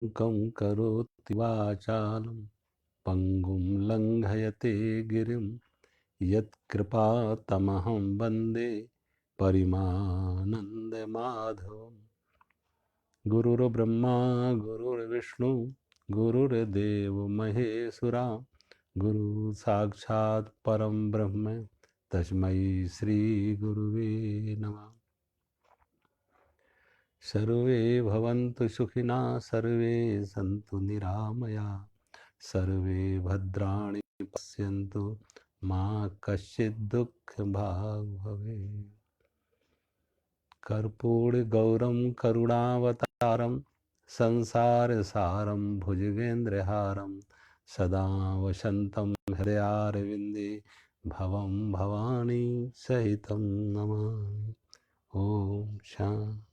कं करोति वाचालं पंगुं लंघयते गिरिं यत्कृपातमहं वन्दे परिमानन्दमाधवम्। गुरुर्ब्रह्मा गुरुर्विष्णु गुरुर्देवो महेश्वरा गुरु साक्षात् परम ब्रह्म तस्मै श्री गुरुवे नमः। सर्वे भवन्तु सुखिनः सर्वे सन्तु निरामया सर्वे भद्राणि पश्यन्तु मा कश्चित् दुःखभाग् भवेत्। कर्पूरगौरं करुणावतारं संसारसारं भुजगेन्द्रहारं सदा वसन्तं हृदयारविन्दे भवं भवानी सहितं नमामि। ओम शांति।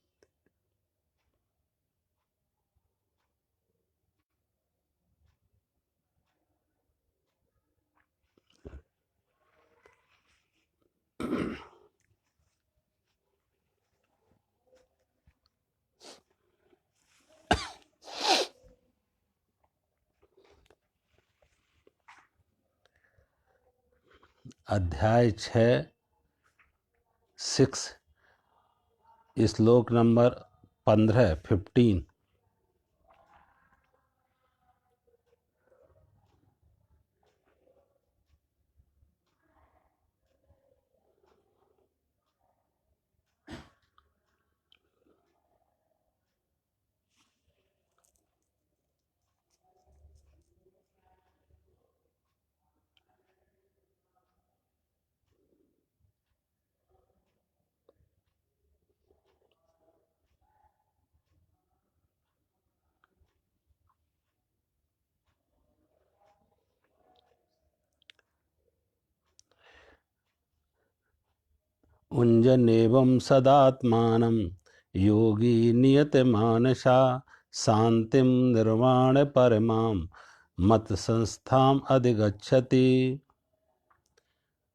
अध्याय 6 श्लोक नंबर 15। उञ्जनेवं सदात्मानं योगी नियतमानसा शान्तिं निर्वाण परमां मत संस्थाम अधिगच्छति।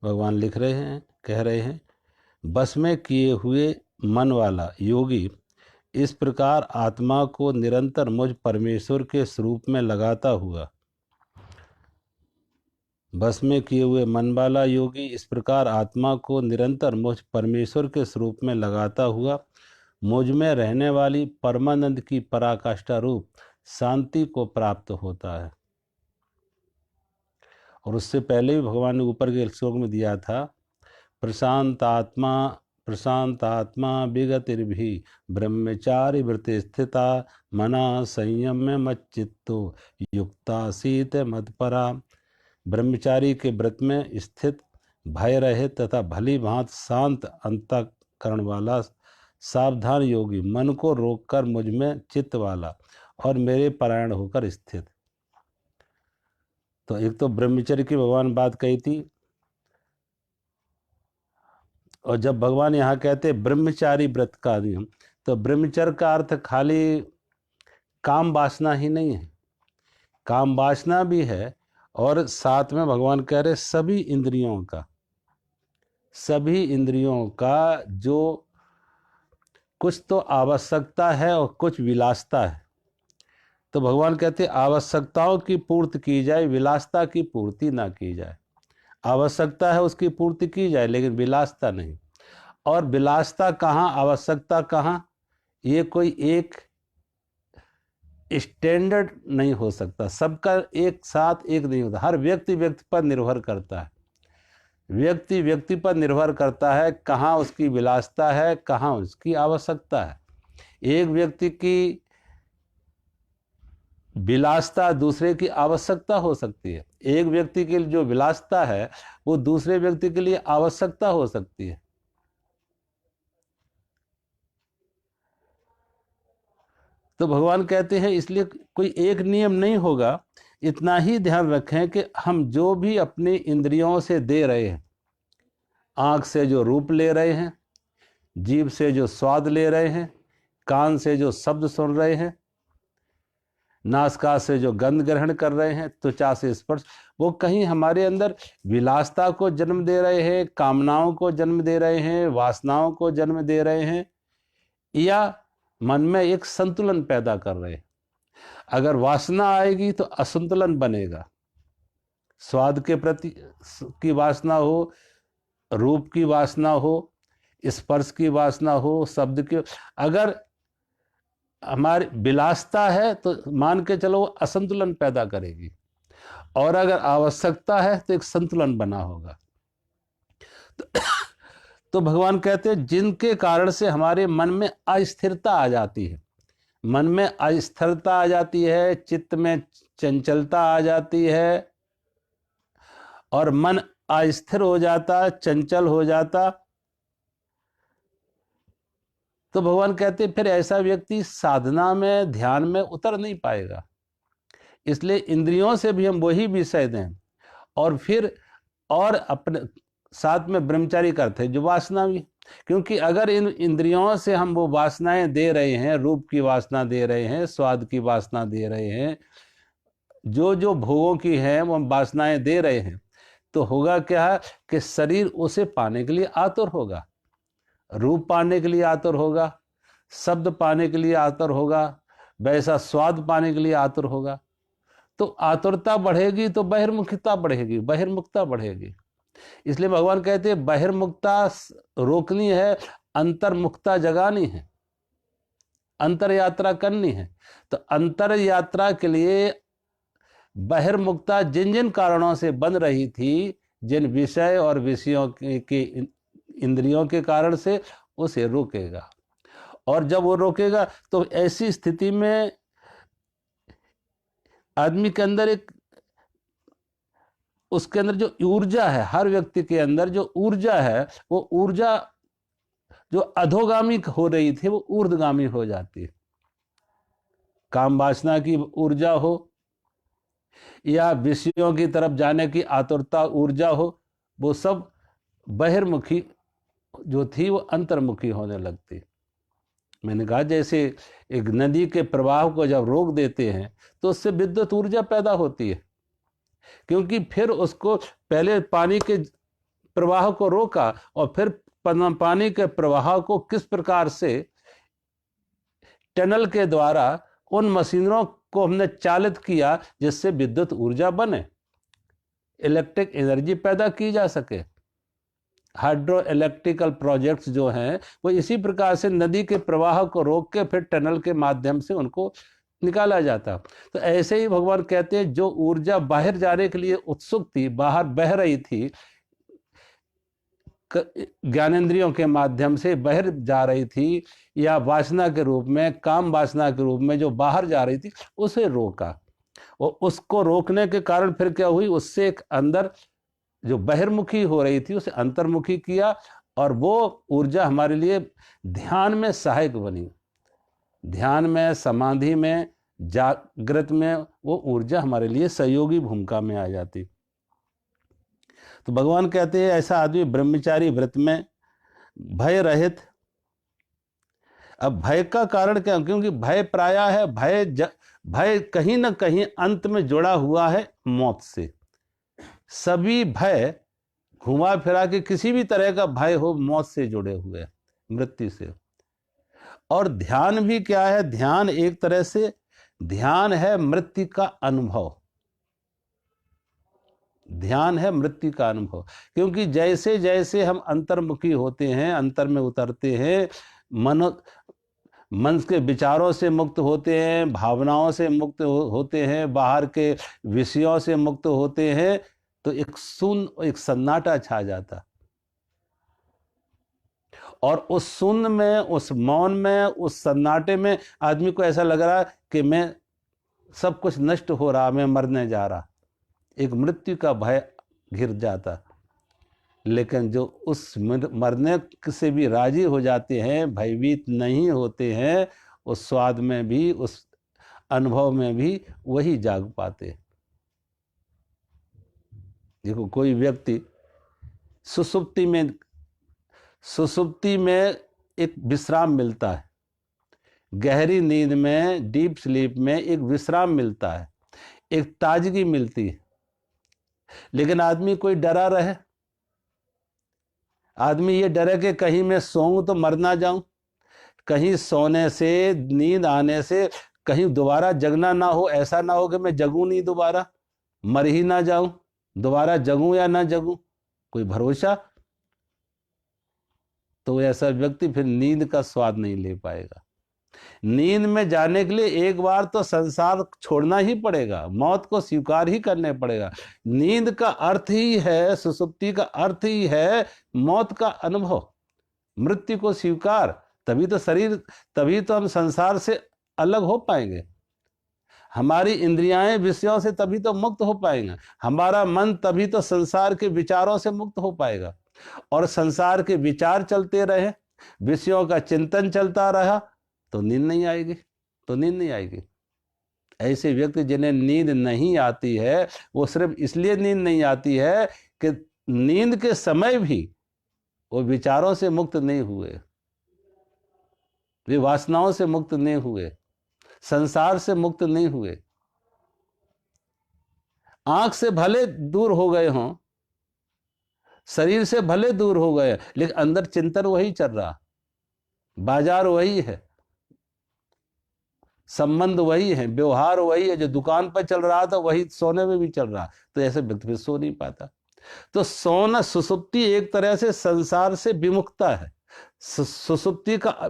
भगवान लिख रहे हैं, कह रहे हैं, बस में किए हुए मन वाला योगी इस प्रकार आत्मा को निरंतर मुझ परमेश्वर के स्वरूप में लगाता हुआ, बस में किए हुए मन वाला योगी इस प्रकार आत्मा को निरंतर मुझ परमेश्वर के स्वरूप में लगाता हुआ मुझ में रहने वाली परमानंद की पराकाष्ठा रूप शांति को प्राप्त होता है। और उससे पहले भी भगवान ने ऊपर के श्लोक में दिया था, प्रशांत आत्मा विगतिर्भि ब्रह्मचारी वृत्ति स्थिता मना संयम्य मच्चित्तो युक्ता शीत मदपरा। ब्रह्मचारी के व्रत में स्थित भय रहित तथा भली भांत शांत अंतःकरण वाला सावधान योगी मन को रोककर मुझ में चित्त वाला और मेरे परायण होकर स्थित। तो एक तो ब्रह्मचर्य की भगवान बात कही थी, और जब भगवान यहाँ कहते ब्रह्मचारी व्रत का नियम, तो ब्रह्मचर्य का अर्थ खाली काम वासना ही नहीं है, काम वासना भी है और साथ में भगवान कह रहे सभी इंद्रियों का जो कुछ तो आवश्यकता है और कुछ विलासता है। तो भगवान कहते आवश्यकताओं की पूर्ति की जाए, विलासता की पूर्ति ना की जाए। आवश्यकता है उसकी पूर्ति की जाए लेकिन विलासता नहीं। और विलासता कहाँ, आवश्यकता कहाँ, ये कोई एक स्टैंडर्ड नहीं हो सकता, सबका एक साथ एक नहीं होता, हर व्यक्ति पर निर्भर करता है। व्यक्ति पर निर्भर करता है कहाँ उसकी विलासता है, कहाँ उसकी आवश्यकता है। एक व्यक्ति की विलासता दूसरे की आवश्यकता हो सकती है, एक व्यक्ति के लिए जो विलासता है वो दूसरे व्यक्ति के लिए आवश्यकता हो सकती है। तो भगवान कहते हैं इसलिए कोई एक नियम नहीं होगा। इतना ही ध्यान रखें कि हम जो भी अपनी इंद्रियों से दे रहे हैं, आँख से जो रूप ले रहे हैं, जीभ से जो स्वाद ले रहे हैं, कान से जो शब्द सुन रहे हैं, नासिका से जो गंध ग्रहण कर रहे हैं, त्वचा से स्पर्श, वो कहीं हमारे अंदर विलासता को जन्म दे रहे हैं, कामनाओं को जन्म दे रहे हैं, वासनाओं को जन्म दे रहे हैं, या मन में एक संतुलन पैदा कर रहे हैं। अगर वासना आएगी तो असंतुलन बनेगा। स्वाद के प्रति की वासना हो, रूप की वासना हो, स्पर्श की वासना हो, शब्द की, अगर हमारी विलासता है तो मान के चलो वो असंतुलन पैदा करेगी, और अगर आवश्यकता है तो एक संतुलन बना होगा। तो भगवान कहते हैं जिनके कारण से हमारे मन में अस्थिरता आ जाती है, मन में अस्थिरता आ जाती है, चित्त में चंचलता आ जाती है, और मन अस्थिर हो जाता, चंचल हो जाता, तो भगवान कहते हैं फिर ऐसा व्यक्ति साधना में, ध्यान में उतर नहीं पाएगा। इसलिए इंद्रियों से भी हम वही विषय दें, और फिर और अपने साथ में ब्रह्मचारी करते हैं जो वासना भी, क्योंकि अगर इन इंद्रियों से हम वो वासनाएं दे रहे हैं, रूप की वासना दे रहे हैं, स्वाद की वासना दे रहे हैं, जो जो भोगों की हैं वो वासनाएं दे रहे हैं, तो होगा क्या कि शरीर उसे पाने के लिए आतुर होगा, रूप पाने के लिए आतुर होगा, शब्द पाने के लिए आतुर होगा, वैसा स्वाद पाने के लिए आतुर होगा। तो आतुरता बढ़ेगी तो बहिर्मुखता बढ़ेगी, बहिर्मुखता बढ़ेगी। इसलिए भगवान कहते हैं बहिर्मुखता रोकनी है, अंतर्मुखता जगानी है, अंतर यात्रा करनी है। तो अंतर यात्रा के लिए बहिर्मुखता जिन जिन कारणों से बन रही थी, जिन विषय और विषयों के इंद्रियों के कारण से, उसे रोकेगा। और जब वो रोकेगा तो ऐसी स्थिति में आदमी के अंदर एक, उसके अंदर जो ऊर्जा है, हर व्यक्ति के अंदर जो ऊर्जा है, वो ऊर्जा जो अधोगामी हो रही थी वो ऊर्ध्वगामी हो जाती है। काम वासना की ऊर्जा हो या विषयों की तरफ जाने की आतुरता ऊर्जा हो, वो सब बहिर्मुखी जो थी वो अंतर्मुखी होने लगती। मैंने कहा जैसे एक नदी के प्रवाह को जब रोक देते हैं तो उससे विद्युत ऊर्जा पैदा होती है, क्योंकि फिर उसको पहले पानी के प्रवाह को रोका और फिर पानी के प्रवाह को किस प्रकार से टनल के द्वारा उन मशीनों को हमने चालित किया जिससे विद्युत ऊर्जा बने, इलेक्ट्रिक एनर्जी पैदा की जा सके। हाइड्रो इलेक्ट्रिकल प्रोजेक्ट्स जो हैं वो इसी प्रकार से नदी के प्रवाह को रोक के फिर टनल के माध्यम से उनको निकाला जाता। तो ऐसे ही भगवान कहते हैं जो ऊर्जा बाहर जाने के लिए उत्सुक थी, बाहर बह रही थी, ज्ञानेंद्रियों के माध्यम से बाहर जा रही थी, या वासना के रूप में, काम वासना के रूप में जो बाहर जा रही थी, उसे रोका। और उसको रोकने के कारण फिर क्या हुई, उससे एक अंदर जो बहिर्मुखी हो रही थी उसे अंतर्मुखी किया, और वो ऊर्जा हमारे लिए ध्यान में सहायक बनी। ध्यान में, समाधि में, जागृत में वो ऊर्जा हमारे लिए सहयोगी भूमिका में आ जाती। तो भगवान कहते हैं ऐसा आदमी ब्रह्मचारी व्रत में भय रहित। अब भय का कारण क्या, क्योंकि भय प्रायः है, भय कहीं ना कहीं अंत में जुड़ा हुआ है मौत से। सभी भय घुमा फिरा के किसी भी तरह का भय हो, मौत से जुड़े हुए, मृत्यु से। और ध्यान भी क्या है, ध्यान एक तरह से ध्यान है मृत्यु का अनुभव, ध्यान है मृत्यु का अनुभव। क्योंकि जैसे जैसे हम अंतर्मुखी होते हैं, अंतर में उतरते हैं, मन के विचारों से मुक्त होते हैं, भावनाओं से मुक्त होते हैं, बाहर के विषयों से मुक्त होते हैं, तो एक सन्नाटा छा जाता। और उस शून्य में, उस मौन में, उस सन्नाटे में आदमी को ऐसा लग रहा कि मैं सब कुछ नष्ट हो रहा, मैं मरने जा रहा, एक मृत्यु का भय घिर जाता। लेकिन जो उस मरने से भी राजी हो जाते हैं, भयभीत नहीं होते हैं, उस स्वाद में भी, उस अनुभव में भी वही जाग पाते। देखो कोई व्यक्ति सुसुप्ति में एक विश्राम मिलता है, गहरी नींद में, डीप स्लीप में एक विश्राम मिलता है, एक ताजगी मिलती है। लेकिन आदमी कोई डरा रहे, आदमी ये डरे कि कहीं मैं सोऊं तो मर ना जाऊं, कहीं सोने से, नींद आने से कहीं दोबारा जगना ना हो, ऐसा ना हो कि मैं जगूं नहीं, दोबारा मर ही ना जाऊं, दोबारा जगूं या ना जगूं, कोई भरोसा। तो ऐसा व्यक्ति फिर नींद का स्वाद नहीं ले पाएगा। नींद में जाने के लिए एक बार तो संसार छोड़ना ही पड़ेगा, मौत को स्वीकार ही करने पड़ेगा। नींद का अर्थ ही है, सुसुप्ति का अर्थ ही है मौत का अनुभव, मृत्यु को स्वीकार। तभी तो शरीर, तभी तो हम संसार से अलग हो पाएंगे। हमारी इंद्रियाएं विषयों से तभी तो मुक्त हो पाएंगे, हमारा मन तभी तो संसार के विचारों से मुक्त हो पाएगा। और संसार के विचार चलते रहे, विषयों का चिंतन चलता रहा, तो नींद नहीं आएगी, तो नींद नहीं आएगी। ऐसे व्यक्ति जिन्हें नींद नहीं आती है, वो सिर्फ इसलिए नींद नहीं आती है कि नींद के समय भी वो विचारों से मुक्त नहीं हुए, वे वासनाओं से मुक्त नहीं हुए, संसार से मुक्त नहीं हुए। आंख से भले दूर हो गए हों, शरीर से भले दूर हो गए, लेकिन अंदर चिंतन वही चल रहा, बाजार वही है, संबंध वही है, व्यवहार वही है, जो दुकान पर चल रहा था वही सोने में भी चल रहा। तो ऐसे व्यक्ति फिर सो नहीं पाता। तो सोना, सुसुप्ति एक तरह से संसार से विमुक्ता है। सुसुप्ति का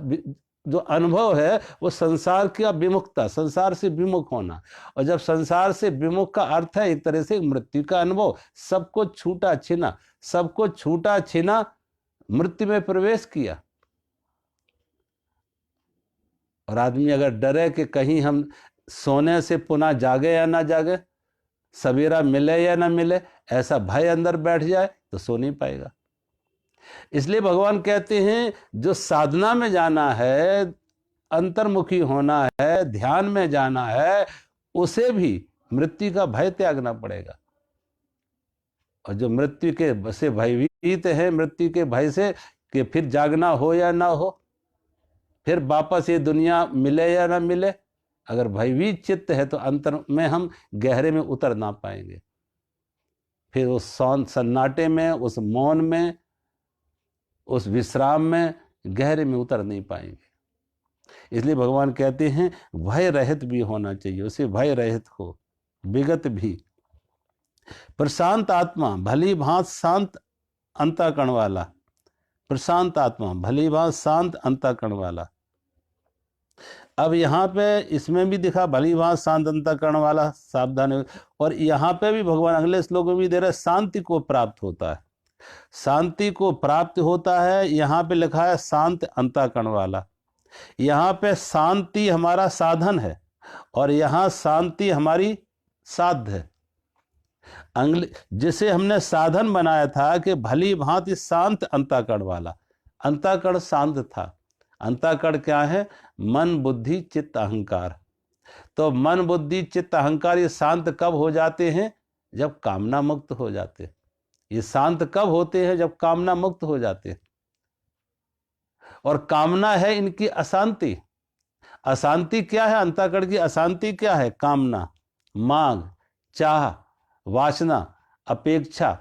जो अनुभव है वो संसार की विमुक्ता, संसार से विमुख होना। और जब संसार से विमुख का अर्थ है एक तरह से मृत्यु का अनुभव, सबको छूटा छीना, सबको छूटा छीना, मृत्यु में प्रवेश किया। और आदमी अगर डरे कि कहीं हम सोने से पुनः जागे या ना जागे, सवेरा मिले या ना मिले, ऐसा भय अंदर बैठ जाए, तो सो नहीं पाएगा। इसलिए भगवान कहते हैं जो साधना में जाना है, अंतर्मुखी होना है, ध्यान में जाना है, उसे भी मृत्यु का भय त्यागना पड़ेगा। और जो मृत्यु के से भयभीत है, मृत्यु के भय से कि फिर जागना हो या ना हो, फिर वापस ये दुनिया मिले या ना मिले, अगर भयभीत चित्त है तो अंतर में हम गहरे में उतर ना पाएंगे। फिर उस सन्नाटे में, उस मौन में, उस विश्राम में गहरे में उतर नहीं पाएंगे। इसलिए भगवान कहते हैं भय रहित भी होना चाहिए, उसे भय रहित हो, विगत भी। प्रशांत आत्मा भली भांत शांत अंतःकरण वाला, प्रशांत आत्मा भली भांत शांत अंतःकरण वाला। अब यहाँ पे इसमें भी दिखा भली भांत शांत अंतःकरण वाला, सावधान हो। और यहाँ पे भी भगवान अगले श्लोक में भी दे रहे शांति को प्राप्त होता है, शांति को प्राप्त होता है। यहाँ पे लिखा है शांत अंतःकरण वाला। यहाँ पे शांति हमारा साधन है और यहाँ शांति हमारी साध्य है। जिसे हमने साधन बनाया था कि भली भांति शांत अंतःकरण वाला, अंतःकरण शांत था। अंतःकरण क्या है? मन बुद्धि चित्त अहंकार। तो मन बुद्धि चित्त अहंकार ये शांत कब हो जाते हैं? जब कामना मुक्त हो जाते हैं। ये शांत कब होते हैं? जब कामना मुक्त हो जाते हैं। और कामना है इनकी अशांति। अशांति क्या है? अंतःकरण की अशांति क्या है? कामना, मांग, चाह, वासना, अपेक्षा।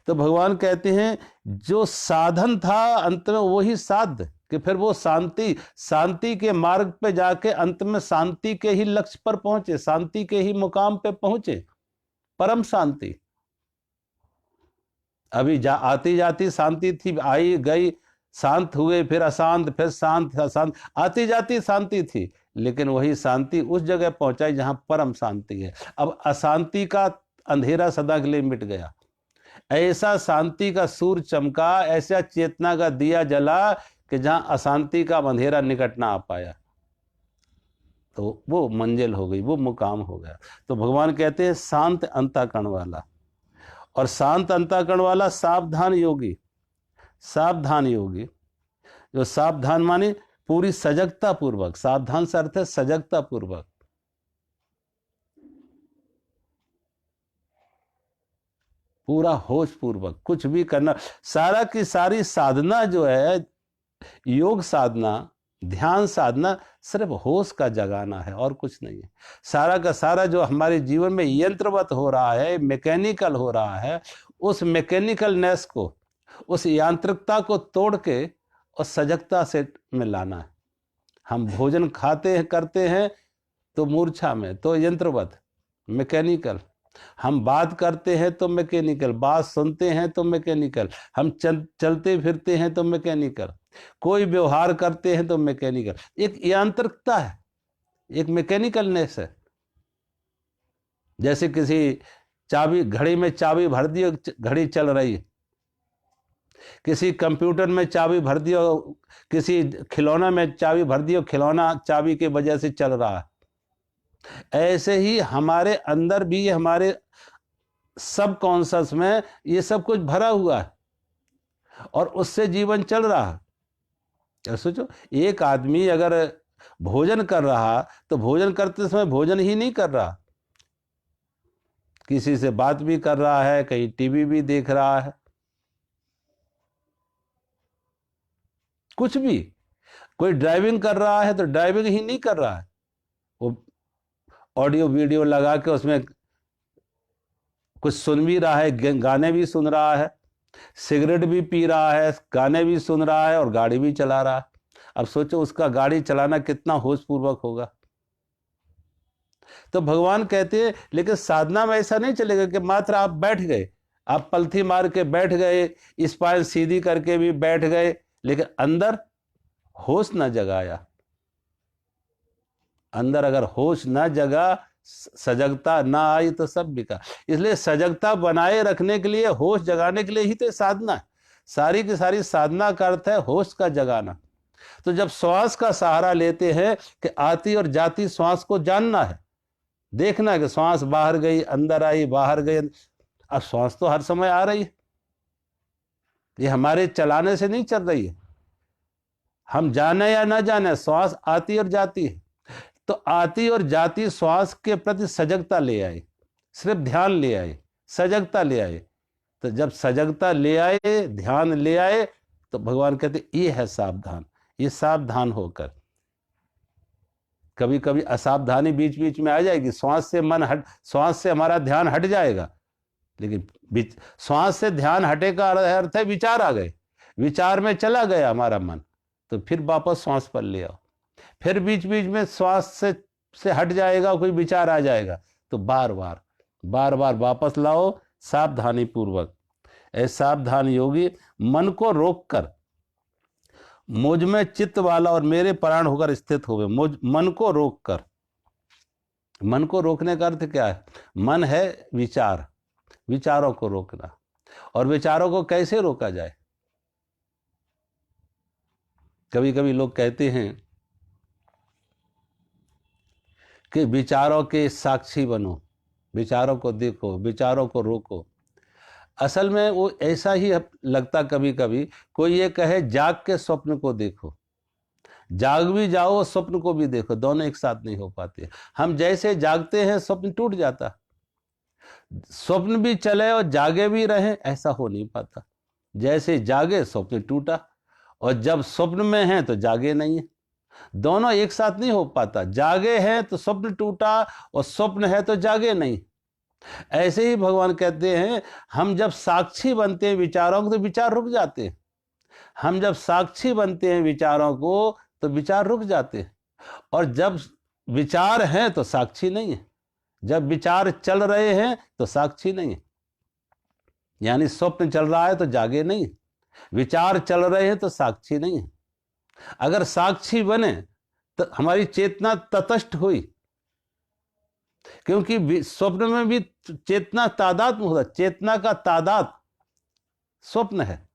तो भगवान कहते हैं जो साधन था अंत में वही साध्य, कि फिर वो शांति, शांति के मार्ग पे जाके अंत में शांति के ही लक्ष्य पर पहुंचे, शांति के ही मुकाम पे पहुंचे, परम शांति। अभी आती जाती शांति थी, आई गई, शांत हुए, फिर अशांत, फिर शांत, अशांत, आती जाती शांति थी, लेकिन वही शांति उस जगह पहुंचाई जहां परम शांति है। अब अशांति का अंधेरा सदा के लिए मिट गया। ऐसा शांति का सूर्य चमका, ऐसा चेतना का दिया जला कि जहां अशांति का अंधेरा निकट ना आ पाया। तो वो मंजिल हो गई, वो मुकाम हो गया। तो भगवान कहते हैं शांत अंतःकरण वाला। और शांत अंतःकरण वाला सावधान योगी। सावधान योगी, जो सावधान माने पूरी सजगता पूर्वक, सावधान से अर्थ है सजगता पूर्वक। पूरा होश पूर्वक कुछ भी करना। सारा की सारी साधना जो है, योग साधना, ध्यान साधना, सिर्फ होश का जगाना है और कुछ नहीं है। सारा का सारा जो हमारे जीवन में यंत्रवत हो रहा है, मैकेनिकल हो रहा है, उस मैकेनिकलनेस को, उस यांत्रिकता को तोड़ के और सजगता से में लाना है। हम भोजन खाते हैं, करते हैं तो मूर्छा में, तो यंत्रवत, मैकेनिकल। हम बात करते हैं तो मैकेनिकल, बात सुनते हैं तो मैकेनिकल, हम चलते फिरते हैं तो मैकेनिकल, कोई व्यवहार करते हैं तो मैकेनिकल। एक यांत्रिकता है, एक मैकेनिकलनेस है। जैसे किसी चाबी, घड़ी में चाबी भर दी, घड़ी चल रही है। किसी कंप्यूटर में चाबी भर दी और किसी खिलौना में चाबी भर दी और खिलौना चाबी की वजह से चल रहा है। ऐसे ही हमारे अंदर भी, हमारे सब कॉन्शस में ये सब कुछ भरा हुआ है और उससे जीवन चल रहा है। सोचो, एक आदमी अगर भोजन कर रहा तो भोजन करते समय भोजन ही नहीं कर रहा, किसी से बात भी कर रहा है, कहीं टीवी भी देख रहा है, कुछ भी। कोई ड्राइविंग कर रहा है तो ड्राइविंग ही नहीं कर रहा है, वो ऑडियो वीडियो लगा के उसमें कुछ सुन भी रहा है, गाने भी सुन रहा है, सिगरेट भी पी रहा है, गाने भी सुन रहा है और गाड़ी भी चला रहा है। अब सोचो उसका गाड़ी चलाना कितना होशपूर्वक होगा। तो भगवान कहते हैं, लेकिन साधना में ऐसा नहीं चलेगा कि मात्र आप बैठ गए, आप पलथी मार के बैठ गए, स्पाइन सीधी करके भी बैठ गए, लेकिन अंदर होश न जगाया। अंदर अगर होश न जगा, सजगता ना आई तो सब बिका। इसलिए सजगता बनाए रखने के लिए, होश जगाने के लिए ही तो साधना है। सारी की सारी साधना का अर्थ है होश का जगाना। तो जब श्वास का सहारा लेते हैं कि आती और जाती श्वास को जानना है, देखना है कि श्वास बाहर गई, अंदर आई, बाहर गई। अब श्वास तो हर समय आ रही है, ये हमारे चलाने से नहीं चल रही है। हम जाने या ना जाने, श्वास आती और जाती है। तो आती और जाती श्वास के प्रति सजगता ले आए, सिर्फ ध्यान ले आए, सजगता ले आए। तो जब सजगता ले आए, ध्यान ले आए, तो भगवान कहते ये है सावधान। ये सावधान होकर, कभी कभी असावधानी बीच बीच में आ जाएगी, श्वास से मन हट, श्वास से हमारा ध्यान हट जाएगा, लेकिन श्वास से ध्यान हटे का अर्थ है विचार आ गए, विचार में चला गया हमारा मन, तो फिर वापस श्वास पर ले आओ। फिर बीच बीच में श्वास से हट जाएगा, कोई विचार आ जाएगा, तो बार बार वापस लाओ सावधानी पूर्वक। ऐसे सावधान योगी मन को रोककर मुझ में चित्त वाला और मेरे प्राण होकर स्थित होवे। मन को रोककर, मन को रोकने का अर्थ क्या है? मन है विचार, विचारों को रोकना। और विचारों को कैसे रोका जाए? कभी कभी लोग कहते हैं कि विचारों के साक्षी बनो, विचारों को देखो, विचारों को रोको। असल में वो ऐसा ही लगता कभी कभी, कोई ये कहे जाग के स्वप्न को देखो, जाग भी जाओ स्वप्न को भी देखो, दोनों एक साथ नहीं हो पाते। हम जैसे जागते हैं स्वप्न टूट जाता, स्वप्न भी चले और जागे भी रहे, ऐसा हो नहीं पाता। जैसे जागे स्वप्न टूटा, और जब स्वप्न में हैं तो जागे नहीं है, दोनों एक साथ नहीं हो पाता। जागे हैं तो स्वप्न टूटा, और स्वप्न है तो जागे नहीं। ऐसे ही भगवान कहते हैं, हम जब साक्षी बनते हैं विचारों को तो विचार रुक जाते हैं। हम जब साक्षी बनते हैं विचारों को तो विचार रुक जाते हैं। और जब विचार हैं तो साक्षी नहीं है, जब विचार चल रहे हैं तो साक्षी नहीं है। यानी स्वप्न चल रहा है तो जागे नहीं, विचार चल रहे हैं तो साक्षी नहीं है। अगर साक्षी बने तो हमारी चेतना तटस्थ हुई, क्योंकि स्वप्न में भी चेतना तादाद में होता, चेतना का तादाद स्वप्न है।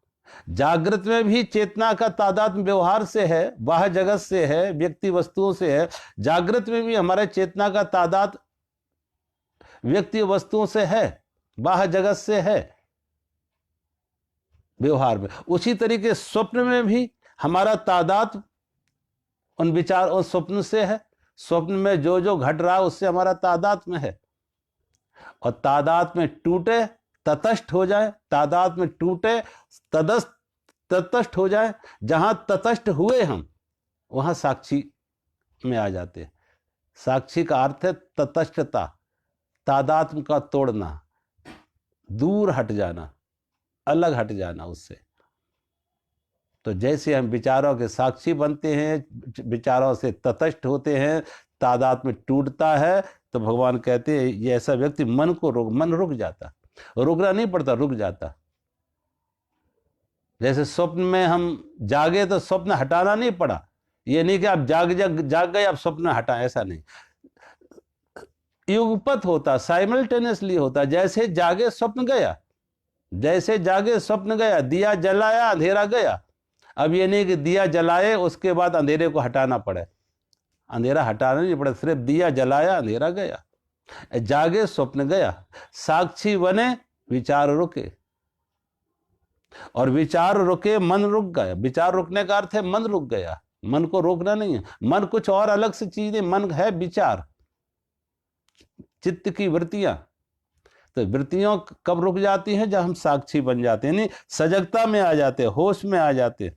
जागृत में भी चेतना का तादाद व्यवहार से है, बाह्य जगत से है, व्यक्ति वस्तुओं से है। जागृत में भी हमारे चेतना का तादाद व्यक्ति वस्तुओं से है, बाह्य जगत से है, व्यवहार में। उसी तरीके स्वप्न में भी हमारा तादाद उन विचार और स्वप्न से है। स्वप्न में जो जो घट रहा है उससे हमारा तादाद में है। और तादाद में टूटे तटस्थ हो जाए, तादाद में टूटे तटस्थ हो जाए। जहां तटस्थ हुए हम, वहां साक्षी में आ जाते हैं। साक्षी का अर्थ है तटस्थता, तादात्म्य का तोड़ना, दूर हट जाना, अलग हट जाना उससे। तो जैसे हम विचारों के साक्षी बनते हैं, विचारों से तटस्थ होते हैं, तादाद में टूटता है, तो भगवान कहते हैं ये ऐसा व्यक्ति मन रुक जाता, रुकना नहीं पड़ता, रुक जाता। जैसे स्वप्न में हम जागे तो स्वप्न हटाना नहीं पड़ा, ये नहीं कि आप जाग गए आप स्वप्न हटा, ऐसा नहीं, युगपत होता, साइमल्टेनियसली होता। जैसे जागे स्वप्न गया, जैसे जागे स्वप्न गया, दिया जलाया अंधेरा गया। अब ये नहीं कि दिया जलाए उसके बाद अंधेरे को हटाना पड़े, अंधेरा हटाना नहीं पड़े, सिर्फ दिया जलाया अंधेरा गया, जागे स्वप्न गया, साक्षी बने विचार रुके, और विचार रुके मन रुक गया। विचार रुकने का अर्थ है मन रुक गया, मन को रोकना नहीं है, मन कुछ और अलग से चीज है, मन है विचार, चित्त की वृत्तियां। तो वृत्तियों कब रुक जाती हैं? जब हम साक्षी बन जाते हैं, नहीं सजगता में आ जाते, होश में आ जाते,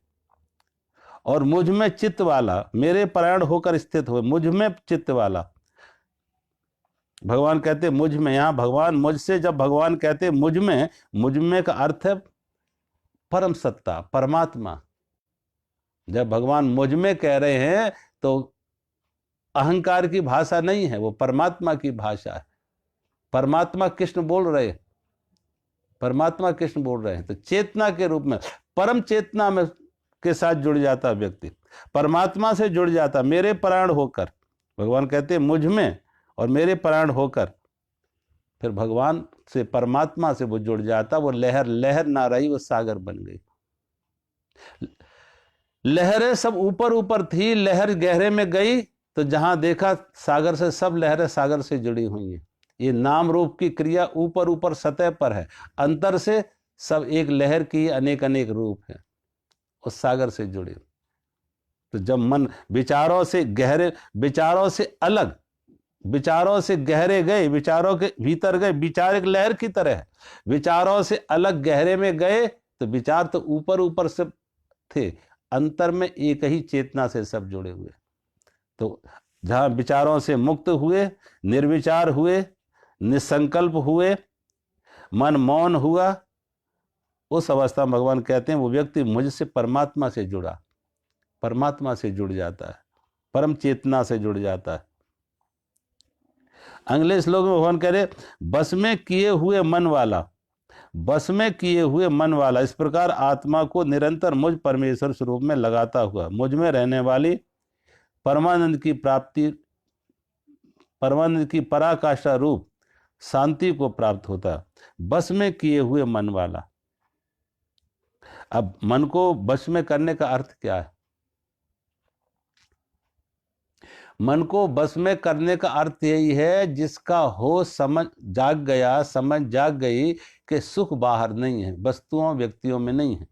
और मुझ में चित्त वाला मेरे परायण होकर स्थित हुए, मुझ में चित्त वाला। भगवान कहते मुझ में, यहां भगवान मुझसे, जब भगवान कहते मुझ में का अर्थ है परम सत्ता, परमात्मा। जब भगवान मुझ में कह रहे हैं तो अहंकार की भाषा नहीं है, वो परमात्मा की भाषा है। परमात्मा कृष्ण बोल रहे, परमात्मा कृष्ण बोल रहे हैं। तो चेतना के रूप में, परम चेतना में के साथ जुड़ जाता व्यक्ति, परमात्मा से जुड़ जाता, मेरे परायण होकर। भगवान कहते हैं मुझ में और मेरे परायण होकर, फिर भगवान से, परमात्मा से वो जुड़ जाता। वो लहर ना रही, वो सागर बन गई। लहरें सब ऊपर ऊपर थी, लहर गहरे में गई तो जहां देखा सागर से, सब लहरें सागर से जुड़ी हुई हैं। ये नाम रूप की क्रिया ऊपर ऊपर सतह पर है, अंतर से सब एक लहर की अनेक अनेक रूप है, उस सागर से जुड़े। तो जब मन विचारों से गहरे, विचारों से अलग, विचारों से गहरे गए, विचारों के भीतर गए, विचार एक लहर की तरह है, विचारों से अलग गहरे में गए तो विचार तो ऊपर ऊपर से थे, अंतर में एक ही चेतना से सब जुड़े हुए। तो जहां विचारों से मुक्त हुए, निर्विचार हुए, निसंकल्प हुए, मन मौन हुआ, उस अवस्था में भगवान कहते हैं वो व्यक्ति मुझसे, परमात्मा से जुड़ा, परमात्मा से जुड़ जाता है, परम चेतना से जुड़ जाता है। अगले श्लोक में भगवान कह रहे बस में किए हुए मन वाला, बस में किए हुए मन वाला, इस प्रकार आत्मा को निरंतर मुझ परमेश्वर स्वरूप में लगाता हुआ, मुझ में रहने वाली परमानंद की प्राप्ति, परमानंद की पराकाष्ठा रूप शांति को प्राप्त होता। बस में किए हुए मन वाला। अब मन को बस में करने का अर्थ क्या है? मन को बस में करने का अर्थ यही है जिसका होश समझ जाग गया, समझ जाग गई कि सुख बाहर नहीं है, वस्तुओं व्यक्तियों में नहीं है,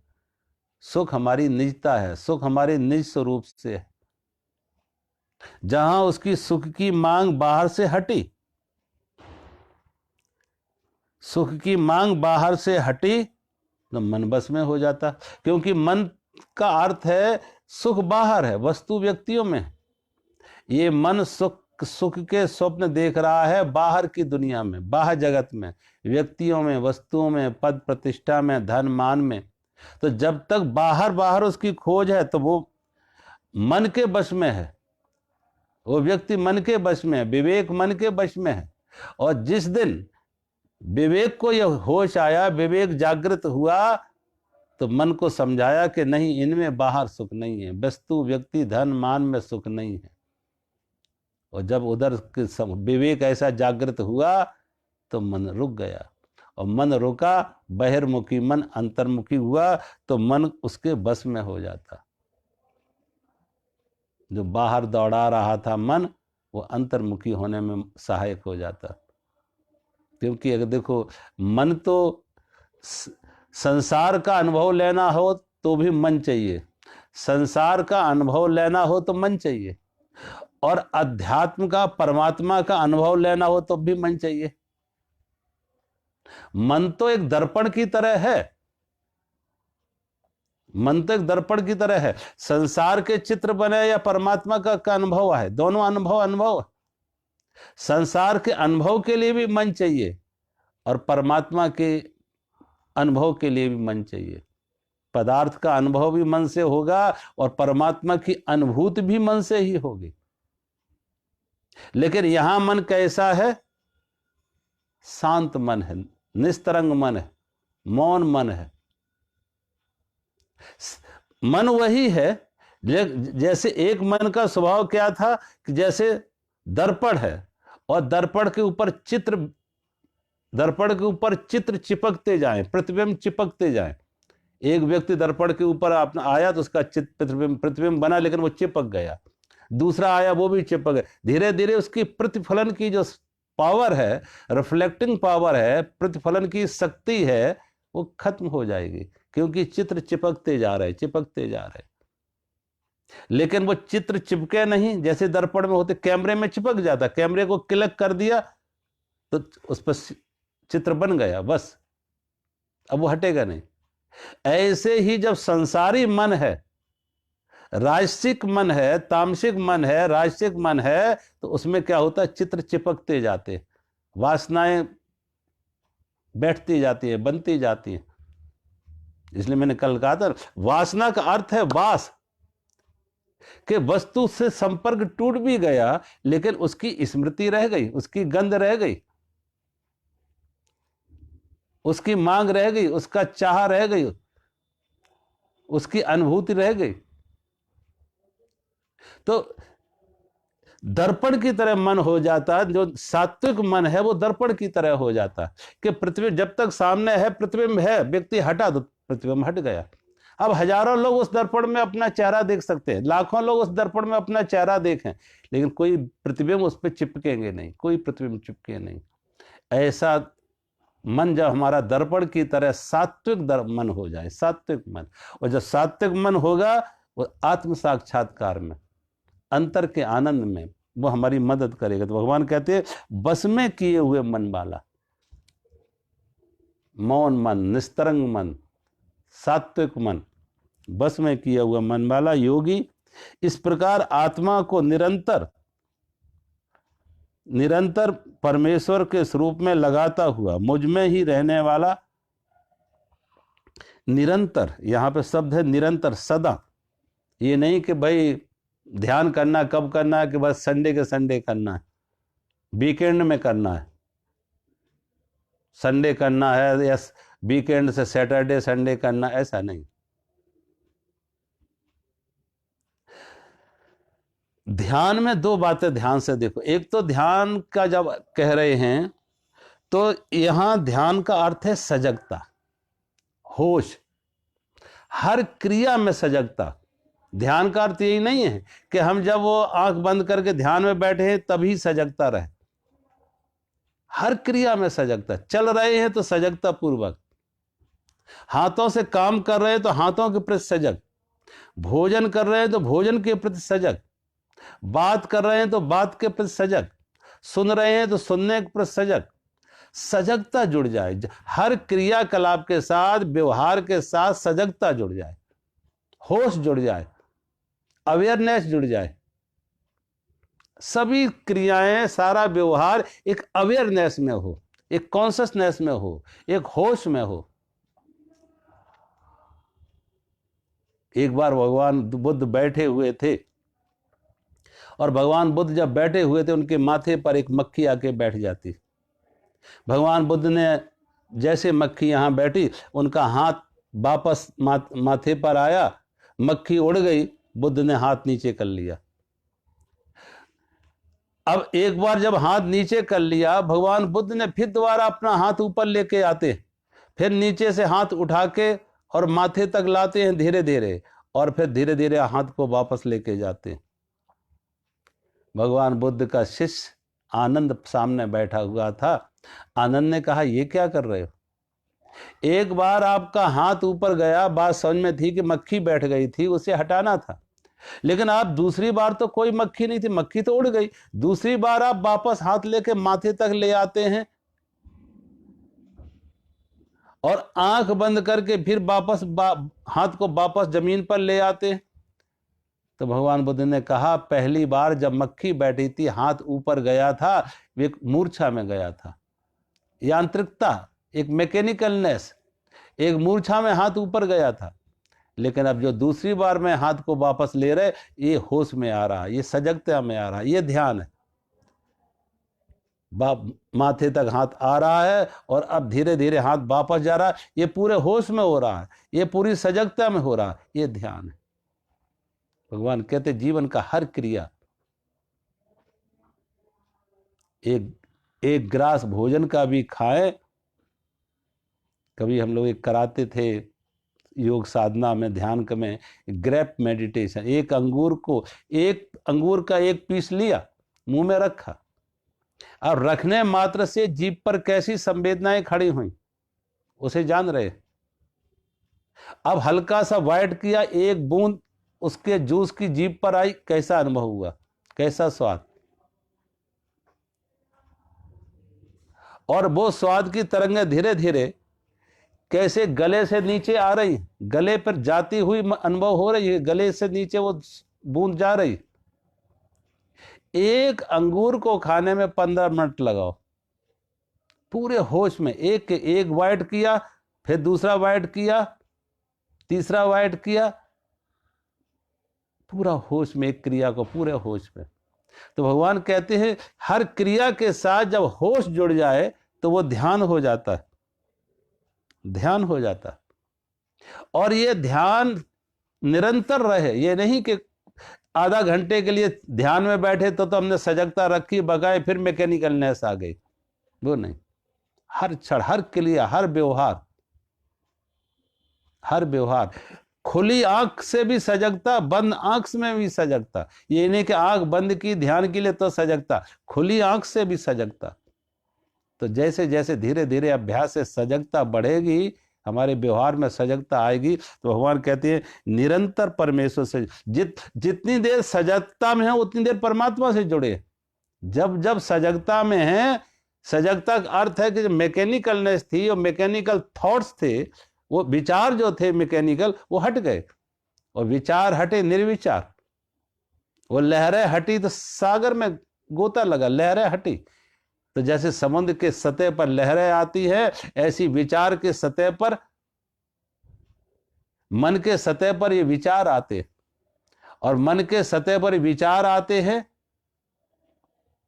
सुख हमारी निजता है, सुख हमारे निज स्वरूप से है। जहां उसकी सुख की मांग बाहर से हटी, सुख की मांग बाहर से हटी तो मन बस में हो जाता। क्योंकि मन का अर्थ है सुख बाहर है, वस्तु व्यक्तियों में है। ये मन सुख के स्वप्न देख रहा है बाहर की दुनिया में, बाहर जगत में, व्यक्तियों में, वस्तुओं में, पद प्रतिष्ठा में, धन मान में। तो जब तक बाहर बाहर उसकी खोज है तो वो मन के वश में है, वो व्यक्ति मन के वश में है, विवेक मन के वश में है। और जिस दिन विवेक को यह होश आया, विवेक जागृत हुआ, तो मन को समझाया कि नहीं, इनमें बाहर सुख नहीं है, वस्तु व्यक्ति धन मान में सुख नहीं है। और जब उधर विवेक ऐसा जागृत हुआ तो मन रुक गया, और मन रुका, बहिर्मुखी मन अंतर्मुखी हुआ तो मन उसके बस में हो जाता। जो बाहर दौड़ा रहा था मन, वो अंतर्मुखी होने में सहायक हो जाता। क्योंकि अगर देखो, मन तो संसार का अनुभव लेना हो तो भी मन चाहिए, संसार का अनुभव लेना हो तो मन चाहिए, और अध्यात्म का, परमात्मा का अनुभव लेना हो तो भी मन चाहिए। मन तो एक दर्पण की तरह है, मन तो एक दर्पण की तरह है। संसार के चित्र बने या परमात्मा का अनुभव है, दोनों अनुभव। संसार के अनुभव के लिए भी मन चाहिए और परमात्मा के अनुभव के लिए भी मन चाहिए। पदार्थ का अनुभव भी मन से होगा और परमात्मा की अनुभूति भी मन से ही होगी। लेकिन यहां मन कैसा है? शांत मन है, निस्तरंग मन है, मौन मन है। मन वही है जैसे एक मन का स्वभाव क्या था कि जैसे दर्पण है और दर्पण के ऊपर चित्र चिपकते जाएं, प्रतिबिंब चिपकते जाएं। एक व्यक्ति दर्पण के ऊपर अपना आया तो उसका प्रतिबिंब बना, लेकिन वो चिपक गया। दूसरा आया, वो भी चिपक गया। धीरे धीरे उसकी प्रतिफलन की जो पावर है, रिफ्लेक्टिंग पावर है, प्रतिफलन की शक्ति है, वो खत्म हो जाएगी, क्योंकि चित्र चिपकते जा रहे। लेकिन वो चित्र चिपके नहीं, जैसे दर्पण में होते, कैमरे में चिपक जाता, कैमरे को क्लिक कर दिया तो उस पर चित्र बन गया, बस, अब वो हटेगा नहीं। ऐसे ही जब संसारी मन है, राजसिक मन है, तामसिक मन है, राजसिक मन है, तो उसमें क्या होता है? चित्र चिपकते जाते, वासनाएं बैठती जाती है, बनती जाती है। इसलिए मैंने कल कहा था, वासना का अर्थ है वास, कि वस्तु से संपर्क टूट भी गया लेकिन उसकी स्मृति रह गई, उसकी गंध रह गई, उसकी मांग रह गई, उसका चाह रह गई, उसकी अनुभूति रह गई। तो दर्पण की तरह मन हो जाता, जो सात्विक मन है वो दर्पण की तरह हो जाता कि प्रतिबिंब जब तक सामने है, प्रतिबिंब है, व्यक्ति हटा तो प्रतिबिंब हट गया। अब हजारों लोग उस दर्पण में अपना चेहरा देख सकते हैं, लाखों लोग उस दर्पण में अपना चेहरा देखें, लेकिन कोई प्रतिबिंब उस पर चिपकेंगे नहीं, कोई प्रतिबिंब चिपके नहीं। ऐसा मन जब हमारा दर्पण की तरह सात्विक मन हो जाए, सात्विक मन, और जब सात्विक मन होगा वो आत्म साक्षात्कार में, अंतर के आनंद में वो हमारी मदद करेगा। तो भगवान कहते हैं, बस में किए हुए मन वाला, मौन मन, निस्तरंग मन, सात्विक मन, बस में किया हुआ मन वाला योगी इस प्रकार आत्मा को निरंतर परमेश्वर के स्वरूप में लगाता हुआ, मुझ में ही रहने वाला, निरंतर, यहां पे शब्द है निरंतर, सदा। ये नहीं कि भाई ध्यान करना कब करना है, कि बस संडे के संडे करना है, वीकेंड में करना है, संडे करना है या वीकेंड से सैटरडे संडे करना, ऐसा नहीं। ध्यान में दो बातें ध्यान से देखो। एक तो ध्यान का जब कह रहे हैं तो यहां ध्यान का अर्थ है सजगता, होश, हर क्रिया में सजगता। ध्यान का अर्थ यही नहीं है कि हम जब वो आंख बंद करके ध्यान में बैठे हैं तभी सजगता रहे। हर क्रिया में सजगता, चल रहे हैं तो सजगता पूर्वक, हाथों से काम कर रहे हैं तो हाथों के प्रति सजग, भोजन कर रहे हैं तो भोजन के प्रति सजग, बात कर रहे हैं तो बात के प्रति सजग, सुन रहे हैं तो सुनने के प्रति सजग। सजगता जुड़ जाए, हर क्रियाकलाप के साथ, व्यवहार के साथ सजगता जुड़ जाए, होश जुड़ जाए, अवेयरनेस जुड़ जाए। सभी क्रियाएं, सारा व्यवहार एक अवेयरनेस में हो, एक कॉन्शियसनेस में हो, एक होश में हो। एक बार भगवान बुद्ध बैठे हुए थे और भगवान बुद्ध जब बैठे हुए थे उनके माथे पर एक मक्खी आके बैठ जाती। भगवान बुद्ध ने जैसे मक्खी यहां बैठी, उनका हाथ वापस माथे पर आया, मक्खी उड़ गई, बुद्ध ने हाथ नीचे कर लिया। अब एक बार जब हाथ नीचे कर लिया, भगवान बुद्ध ने फिर दोबारा अपना हाथ ऊपर लेके आते, फिर नीचे से हाथ उठा के और माथे तक लाते हैं धीरे धीरे, और फिर धीरे धीरे हाथ को वापस लेके जाते हैं। भगवान बुद्ध का शिष्य आनंद सामने बैठा हुआ था। आनंद ने कहा, ये क्या कर रहे हो? एक बार आपका हाथ ऊपर गया, बात समझ में थी कि मक्खी बैठ गई थी, उसे हटाना था, लेकिन आप दूसरी बार तो कोई मक्खी नहीं थी, मक्खी तो उड़ गई, दूसरी बार आप वापस हाथ लेके माथे तक ले आते हैं और आंख बंद करके फिर वापस हाथ को वापस जमीन पर ले आते हैं। तो भगवान बुद्ध ने कहा, पहली बार जब मक्खी बैठी थी, हाथ ऊपर गया था, वे मूर्छा में गया था, यांत्रिकता, एक मैकेनिकलनेस, एक मूर्छा में हाथ ऊपर गया था। लेकिन अब जो दूसरी बार में हाथ को वापस ले रहे, ये होश में आ रहा, ये सजगता में आ रहा, ये ध्यान है। माथे तक हाथ आ रहा है और अब धीरे धीरे हाथ वापस जा रहा है, ये पूरे होश में हो रहा है, ये पूरी सजगता में हो रहा है, ये ध्यान है। भगवान कहते जीवन का हर क्रिया, एक ग्रास भोजन का भी खाएं। कभी हम लोग एक कराते थे योग साधना में, ध्यान में, ग्रेप मेडिटेशन। एक अंगूर का एक पीस लिया, मुंह में रखा, और रखने मात्र से जीभ पर कैसी संवेदनाएं खड़ी हुई उसे जान रहे। अब हल्का सा वाइट किया, एक बूंद उसके जूस की जीभ पर आई, कैसा अनुभव हुआ, कैसा स्वाद। और वो स्वाद की तरंगें धीरे धीरे कैसे गले से नीचे आ रही, गले पर जाती हुई अनुभव हो रही है, गले से नीचे वो बूंद जा रही। एक अंगूर को खाने में 15 मिनट लगाओ, पूरे होश में। एक वाइट किया, फिर दूसरा वाइट किया, तीसरा वाइट किया, पूरा होश में, एक क्रिया को पूरे होश में। तो भगवान कहते हैं हर क्रिया के साथ जब होश जुड़ जाए तो वो ध्यान हो जाता है, ध्यान हो जाता है। और ये ध्यान निरंतर रहे, ये नहीं कि आधा घंटे के लिए ध्यान में बैठे तो हमने सजगता रखी, बगाए, फिर मैकेनिकलनेस आ गई, वो नहीं। हर क्षण, हर क्रिया, हर व्यवहार, खुली आंख से भी सजगता, बंद आंख में भी सजगता। ये नहीं कि आंख बंद की ध्यान के लिए तो सजगता, खुली आंख से भी सजगता। तो जैसे जैसे धीरे धीरे अभ्यास से सजगता बढ़ेगी, हमारे व्यवहार में सजगता आएगी, तो भगवान कहते हैं निरंतर परमेश्वर से जितनी देर सजगता में है उतनी देर परमात्मा से जुड़े। जब जब सजगता में है, सजगता का अर्थ है कि जो मैकेनिकलनेस थी और मैकेनिकल थॉट्स थे, वो विचार जो थे मैकेनिकल, वो हट गए, और विचार हटे, निर्विचार। वो लहरें हटी तो सागर में गोता लगा, लहरें हटी। तो जैसे समुद्र के सतह पर लहरें आती है, ऐसी विचार के सतह पर, मन के सतह पर ये विचार आते, और मन के सतह पर विचार आते हैं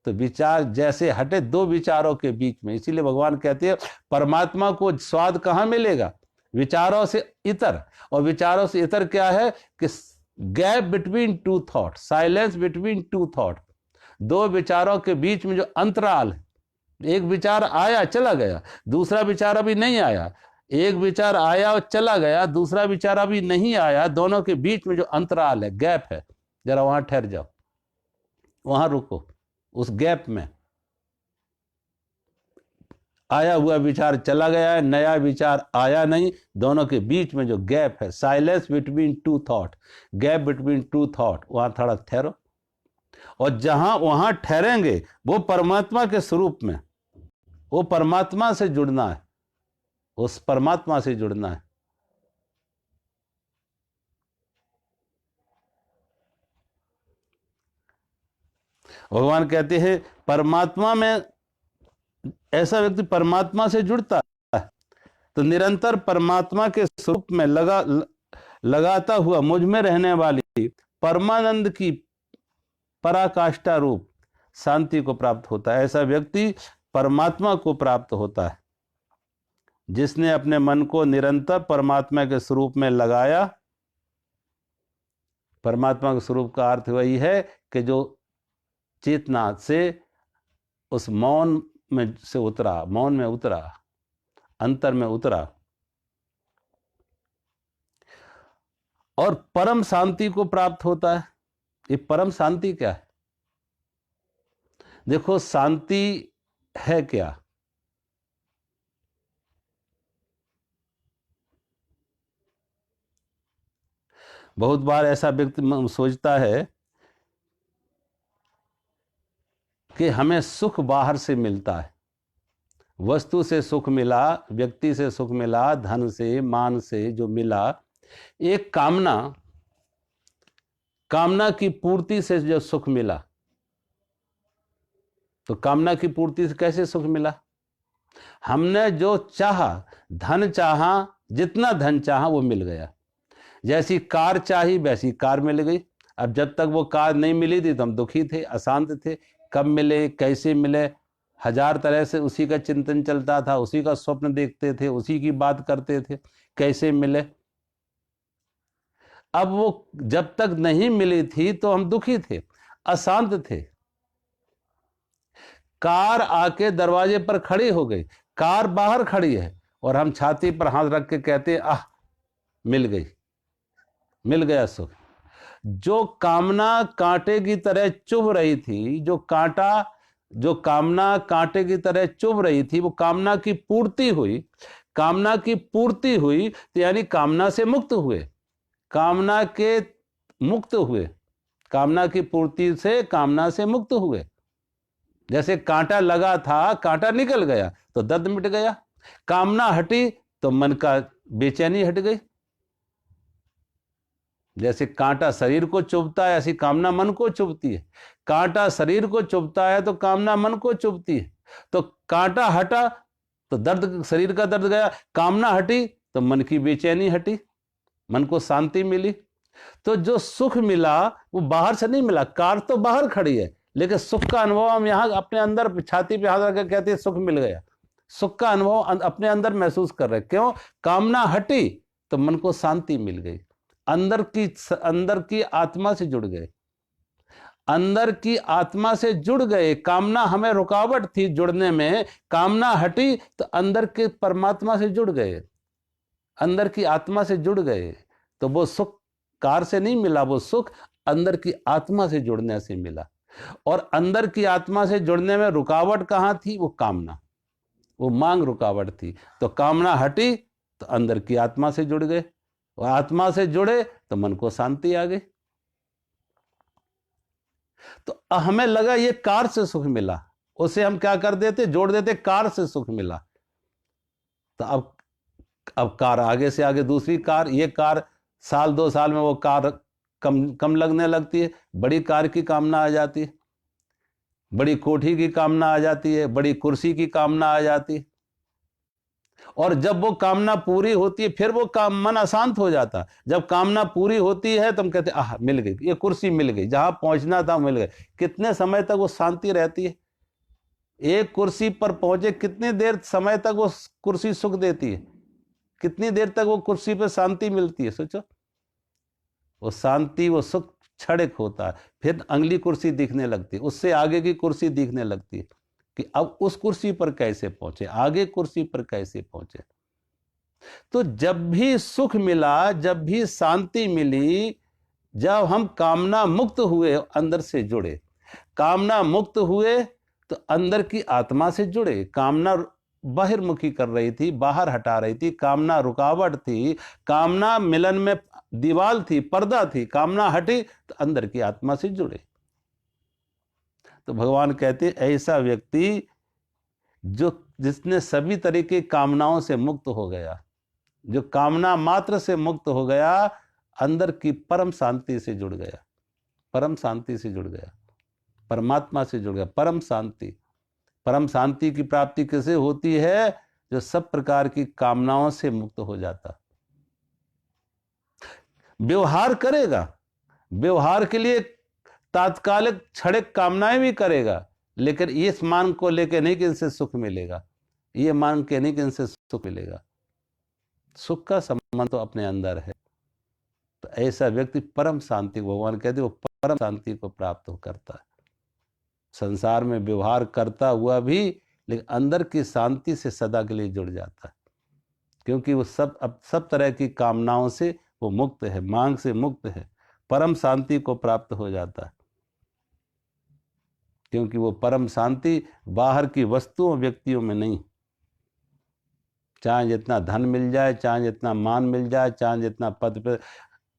तो विचार जैसे हटे दो विचारों के बीच में। इसीलिए भगवान कहते हैं परमात्मा को स्वाद कहाँ मिलेगा, विचारों से इतर। और विचारों से इतर क्या है कि gap between two thought, silence between two thought, दो विचारों के बीच में जो अंतराल है। एक विचार आया चला गया, दूसरा विचार अभी नहीं आया, एक विचार आया और चला गया, दूसरा विचार अभी नहीं आया, दोनों के बीच में जो अंतराल है, गैप है, जरा वहां ठहर जाओ, वहां रुको, उस गैप में। आया हुआ विचार चला गया है, नया विचार आया नहीं, दोनों के बीच में जो गैप है, silence between two thought, gap between two thought, वहां थोड़ा ठहरो। और जहां वहां ठहरेंगे वो परमात्मा के स्वरूप में, वो परमात्मा से जुड़ना है, उस परमात्मा से जुड़ना है। भगवान कहते हैं परमात्मा में, ऐसा व्यक्ति परमात्मा से जुड़ता है तो निरंतर परमात्मा के स्वरूप में लगाता हुआ मुझ में रहने वाली परमानंद की पराकाष्ठा रूप शांति को प्राप्त होता है। ऐसा व्यक्ति परमात्मा को प्राप्त होता है जिसने अपने मन को निरंतर परमात्मा के स्वरूप में लगाया। परमात्मा के स्वरूप का अर्थ वही है कि जो चेतना से उस मौन में से उतरा, मौन में उतरा, अंतर में उतरा, और परम शांति को प्राप्त होता है। ये परम शांति क्या है? देखो, शांति है क्या? बहुत बार ऐसा व्यक्ति सोचता है कि हमें सुख बाहर से मिलता है, वस्तु से सुख मिला, व्यक्ति से सुख मिला, धन से, मान से जो मिला, एक कामना की पूर्ति से जो सुख मिला। तो कामना की पूर्ति से कैसे सुख मिला? हमने जो चाहा, धन चाहा, जितना धन चाहा वो मिल गया। जैसी कार चाहिए वैसी कार मिल गई। अब जब तक वो कार नहीं मिली थी तो हम दुखी थे, अशांत थे। कब मिले, कैसे मिले, हजार तरह से उसी का चिंतन चलता था, उसी का स्वप्न देखते थे, उसी की बात करते थे, कैसे मिले। अब वो जब तक नहीं मिली थी तो हम दुखी थे, अशांत थे। कार आके दरवाजे पर खड़ी हो गई, कार बाहर खड़ी है और हम छाती पर हाथ रख के कहते आह मिल गई, मिल गया सुख। जो कामना कांटे की तरह चुभ रही थी, जो कामना कांटे की तरह चुभ रही थी, वो कामना की पूर्ति हुई। कामना की पूर्ति हुई तो यानी कामना से मुक्त हुए, कामना के मुक्त हुए, कामना की पूर्ति से कामना से मुक्त हुए। जैसे कांटा लगा था, कांटा निकल गया तो दर्द मिट गया। कामना हटी तो मन का बेचैनी हट गई। जैसे कांटा शरीर को चुभता है, ऐसी कामना मन को चुभती है। कांटा शरीर को चुभता है तो कामना मन को चुभती है। तो कांटा हटा तो दर्द, शरीर का दर्द गया। कामना हटी तो मन की बेचैनी हटी, मन को शांति मिली। तो जो सुख मिला वो बाहर से नहीं मिला। कार तो बाहर खड़ी है, लेकिन सुख का अनुभव हम यहाँ अपने अंदर छाती पे हाथ रखकर कहते हैं सुख मिल गया। सुख का अनुभव अपने अंदर महसूस कर रहे। क्यों? कामना हटी तो मन को शांति मिल गई, अंदर की आत्मा से जुड़ गए, अंदर की आत्मा से जुड़ गए। कामना हमें रुकावट थी जुड़ने में, कामना हटी तो अंदर के परमात्मा से जुड़ गए, अंदर की आत्मा से जुड़ गए। तो वो सुख कार से नहीं मिला, वो सुख अंदर की आत्मा से जुड़ने से मिला। और अंदर की आत्मा से जुड़ने में रुकावट कहाँ थी? वो कामना, वो मांग रुकावट थी। तो कामना हटी तो अंदर की आत्मा से जुड़ गए, और आत्मा से जुड़े तो मन को शांति आ गई। तो हमें लगा ये कार से सुख मिला, उसे हम क्या कर देते? जोड़ देते, कार से सुख मिला। तो अब कार आगे से आगे दूसरी कार, ये कार साल 2 साल में वो कार कम लगने लगती है। बड़ी कार की कामना आ जाती है, बड़ी कोठी की कामना आ जाती है, बड़ी कुर्सी की कामना आ जाती है। और जब वो कामना पूरी होती है फिर वो मन अशांत हो जाता। जब कामना पूरी होती है तो हम कहते आह मिल गई, ये कुर्सी मिल गई, जहां पहुंचना था मिल गई। कितने समय तक वो शांति रहती है? एक कुर्सी पर पहुंचे कितनी देर समय तक वो कुर्सी सुख देती है? कितनी देर तक वो कुर्सी पर शांति मिलती है? सोचो, वो शांति, वो सुख क्षणिक होता है, फिर अगली कुर्सी दिखने लगती है, उससे आगे की कुर्सी दिखने लगती है कि अब उस कुर्सी पर कैसे पहुंचे, आगे कुर्सी पर कैसे पहुंचे। तो जब भी सुख मिला, जब भी शांति मिली, जब हम कामना मुक्त हुए, अंदर से जुड़े, कामना मुक्त हुए तो अंदर की आत्मा से जुड़े। कामना बहिर्मुखी कर रही थी, बाहर हटा रही थी, कामना रुकावट थी, कामना मिलन में दीवाल थी, पर्दा थी, कामना हटी तो अंदर की आत्मा से जुड़े। तो भगवान कहते ऐसा व्यक्ति जिसने सभी तरह की कामनाओं से मुक्त हो गया, जो कामना मात्र से मुक्त हो गया, अंदर की परम शांति से जुड़ गया, परम शांति से जुड़ गया, परमात्मा से जुड़ गया। परम शांति, परम शांति की प्राप्ति कैसे होती है? जो सब प्रकार की कामनाओं से मुक्त हो जाता। व्यवहार करेगा, व्यवहार के लिए तात्कालिक क्षणिक कामनाएं भी करेगा, लेकिन इस मान को लेकर नहीं कि इनसे सुख मिलेगा, ये मान के नहीं कि इनसे सुख मिलेगा। सुख का संबंध तो अपने अंदर है। तो ऐसा व्यक्ति परम शांति, भगवान कहते वो परम शांति को प्राप्त करता है। संसार में व्यवहार करता हुआ भी लेकिन अंदर की शांति से सदा के लिए जुड़ जाता है, क्योंकि वो सब तरह की कामनाओं से वो मुक्त है, मांग से मुक्त है, परम शांति को प्राप्त हो जाता है। क्योंकि वो परम शांति बाहर की वस्तुओं व्यक्तियों में नहीं। चाहे जितना धन मिल जाए, चाहे जितना मान मिल जाए, चाहे जितना पद पे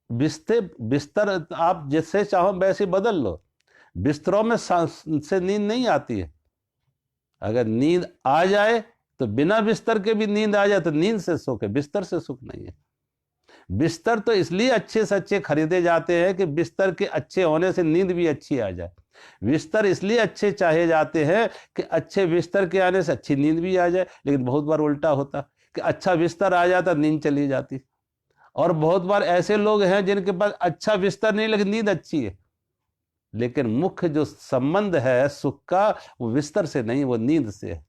बिस्तर आप जैसे चाहो वैसे बदल लो, बिस्तरों में से नींद नहीं आती है। अगर नींद आ जाए तो बिना बिस्तर के भी नींद आ जाए तो नींद से सुख है, बिस्तर से सुख नहीं है। बिस्तर तो इसलिए अच्छे से अच्छे खरीदे जाते हैं कि बिस्तर के अच्छे होने से नींद भी अच्छी आ जाए। बिस्तर इसलिए अच्छे चाहे जाते हैं कि अच्छे बिस्तर के आने से अच्छी नींद भी आ जाए। लेकिन बहुत बार उल्टा होता कि अच्छा बिस्तर आ जाता नींद चली जाती, और बहुत बार ऐसे लोग हैं जिनके पास अच्छा बिस्तर नहीं लेकिन नींद अच्छी है, लेकिन मुख्य जो संबंध है सुख का वो बिस्तर से नहीं, वो नींद से है।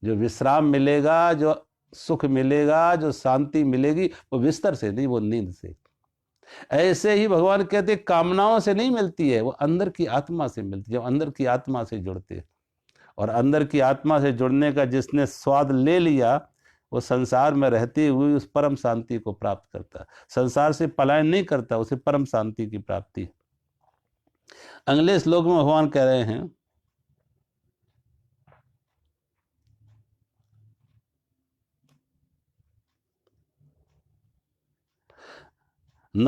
जो विश्राम मिलेगा, जो सुख मिलेगा, जो शांति मिलेगी वो बिस्तर से नहीं, वो नींद से। ऐसे ही भगवान कहते कामनाओं से नहीं मिलती है, वो अंदर की आत्मा से मिलती है, जब अंदर की आत्मा से जुड़ते हैं। और अंदर की आत्मा से जुड़ने का जिसने स्वाद ले लिया वो संसार में रहते हुए उस परम शांति को प्राप्त करता है, संसार से पलायन नहीं करता, उसे परम शांति की प्राप्ति। अगले श्लोक में भगवान कह रहे हैं न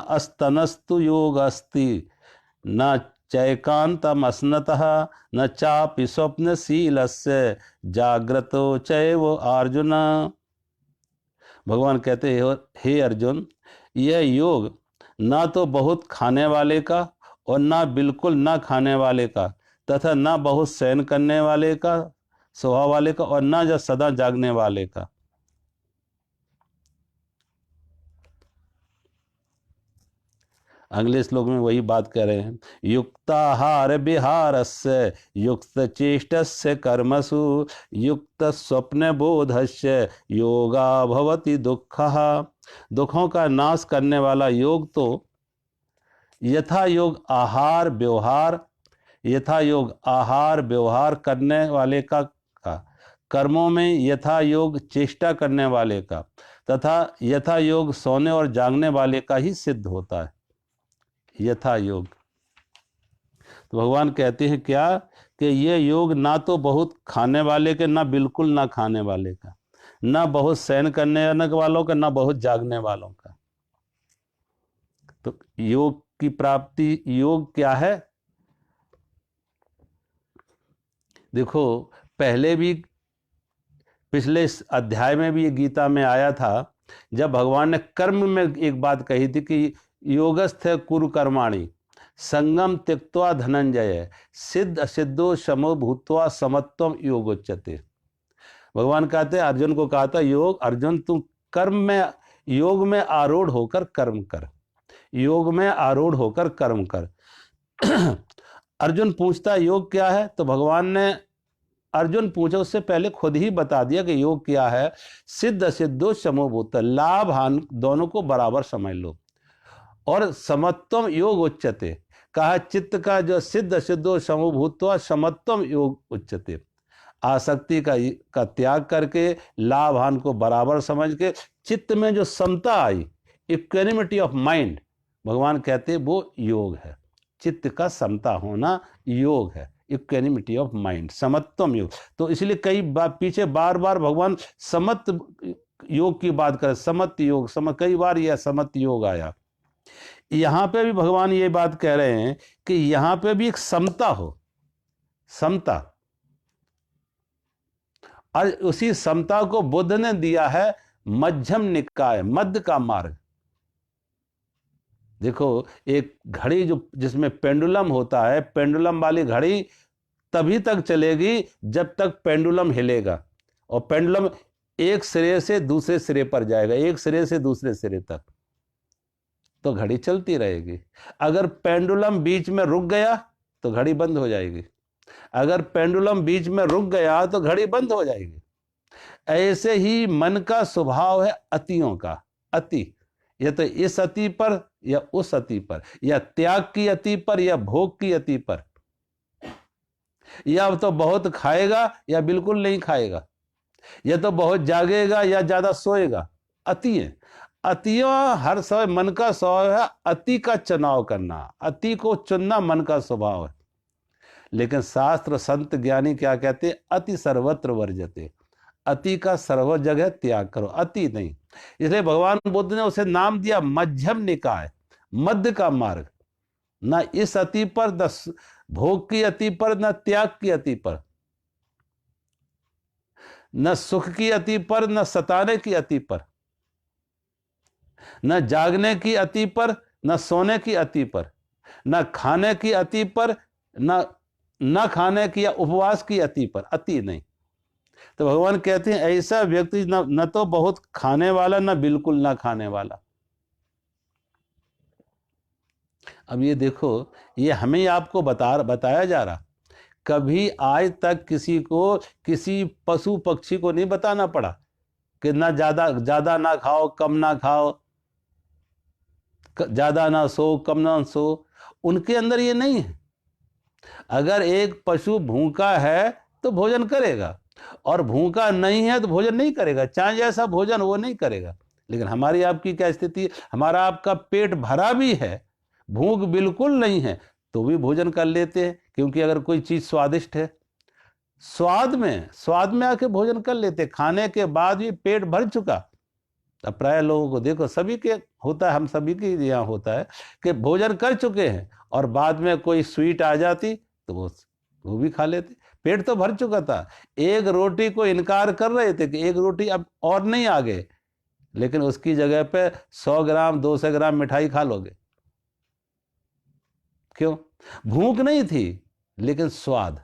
अस्तनस्तु योगस्ति न चैकान्तमस्नतः न चापि स्वप्नशीलस्य जाग्रतो चैव अर्जुन। भगवान कहते हैं हे अर्जुन, यह योग ना तो बहुत खाने वाले का और ना बिल्कुल ना खाने वाले का, तथा ना बहुत शयन करने वाले का स्वभाव वाले का, और ना जो सदा जागने वाले का। अगले श्लोक में वही बात कह रहे हैं, युक्ताहार विहारस्य युक्त चेष्टस्य कर्मसु युक्त स्वप्न बोधस्य योगा भवति दुःखः। दुखों का नाश करने वाला योग तो यथा योग आहार व्यवहार करने वाले का कर्मों में यथा योग चेष्टा करने वाले का तथा यथा योग सोने और जागने वाले का ही सिद्ध होता है। यथा योग तो भगवान कहते हैं क्या कि ये योग ना तो बहुत खाने वाले के, ना बिल्कुल ना खाने वाले का, ना बहुत शयन करने वालों का, ना बहुत जागने वालों का। तो योग की प्राप्ति, योग क्या है? देखो पहले भी पिछले अध्याय में भी ये गीता में आया था, जब भगवान ने कर्म में एक बात कही थी कि योगस्थ कुरु कर्माणि संगम त्यक्त्वा धनंजय सिद्ध असिद्धो समो भूत्वा समत्वम योगोच्यते। भगवान कहते हैं अर्जुन को कहा था, योग अर्जुन तुम कर्म में, योग में आरूढ़ होकर कर्म कर, योग में आरूढ़ होकर कर्म कर। अर्जुन पूछता योग क्या है, तो भगवान ने अर्जुन पूछा उससे पहले खुद ही बता दिया कि योग क्या है। सिद्ध असिद्धो समोभूत, लाभ हानि दोनों को बराबर समझ लो। और समत्वम योग उच्चते, कहा चित्त का जो सिद्ध सिद्धो समभूत्वा समत्वम योग उच्चते, आसक्ति का त्याग करके लाभ हानि को बराबर समझ के चित्त में जो समता आई, इक्वेनिमिटी ऑफ माइंड, भगवान कहते वो योग है। चित्त का समता होना योग है, इक्वेनिमिटी ऑफ माइंड, समत्वम योग। तो इसलिए कई पीछे बार बार भगवान समत योग की बात करें, समत योग, कई बार यह समत योग आया। यहां पे भी भगवान ये बात कह रहे हैं कि यहां पे भी एक समता हो, समता। और उसी समता को बुद्ध ने दिया है मध्यम निकाय, मध्य का मार्ग। देखो एक घड़ी जो जिसमें पेंडुलम होता है, पेंडुलम वाली घड़ी तभी तक चलेगी जब तक पेंडुलम हिलेगा, और पेंडुलम एक सिरे से दूसरे सिरे पर जाएगा, एक सिरे से दूसरे सिरे तक, तो घड़ी चलती रहेगी। अगर पेंडुलम बीच में रुक गया तो घड़ी बंद हो जाएगी, अगर पेंडुलम बीच में रुक गया तो घड़ी बंद हो जाएगी। ऐसे ही मन का स्वभाव है अतियों का, अति, या तो इस अति पर या उस अति पर, या त्याग की अति पर या भोग की अति पर, या तो बहुत खाएगा या बिल्कुल नहीं खाएगा, या तो बहुत जागेगा या ज्यादा सोएगा। अति है, अतियों हर समय मन का स्वभाव है अति का चुनाव करना, अति को चुनना मन का स्वभाव है। लेकिन शास्त्र संत ज्ञानी क्या कहते? अति सर्वत्र वर्जते, अति का सर्व जगह त्याग करो, अति नहीं। इसलिए भगवान बुद्ध ने उसे नाम दिया मध्यम निकाय, मध्य का मार्ग। न इस अति पर, न भोग की अति पर, न त्याग की अति पर, न सुख की अति पर, न सताने की अति पर, न जागने की अति पर, न सोने की अति पर, न खाने की अति पर, न खाने की या उपवास की अति पर, अति नहीं। तो भगवान कहते हैं ऐसा व्यक्ति न तो बहुत खाने वाला, न बिल्कुल ना खाने वाला। अब ये देखो, ये हमें आपको बताया जा रहा, कभी आज तक किसी को, किसी पशु पक्षी को नहीं बताना पड़ा कि ना ज्यादा ना खाओ, कम ना खाओ, ज्यादा ना सो, कम ना सो। उनके अंदर ये नहीं है। अगर एक पशु भूखा है तो भोजन करेगा, और भूखा नहीं है तो भोजन नहीं करेगा, चाहे जैसा भोजन वो नहीं करेगा। लेकिन हमारी आपकी क्या स्थिति है? हमारा आपका पेट भरा भी है, भूख बिल्कुल नहीं है, तो भी भोजन कर लेते हैं, क्योंकि अगर कोई चीज स्वादिष्ट है, स्वाद में आके भोजन कर लेते, खाने के बाद भी पेट भर चुका। अब प्राय लोगों को देखो, सभी के होता है, हम सभी के यहाँ होता है कि भोजन कर चुके हैं और बाद में कोई स्वीट आ जाती तो वो भी खा लेते, पेट तो भर चुका था। एक रोटी को इनकार कर रहे थे कि एक रोटी अब और नहीं आ गए, लेकिन उसकी जगह पे 100 ग्राम 200 ग्राम मिठाई खा लोगे। क्यों? भूख नहीं थी, लेकिन स्वाद।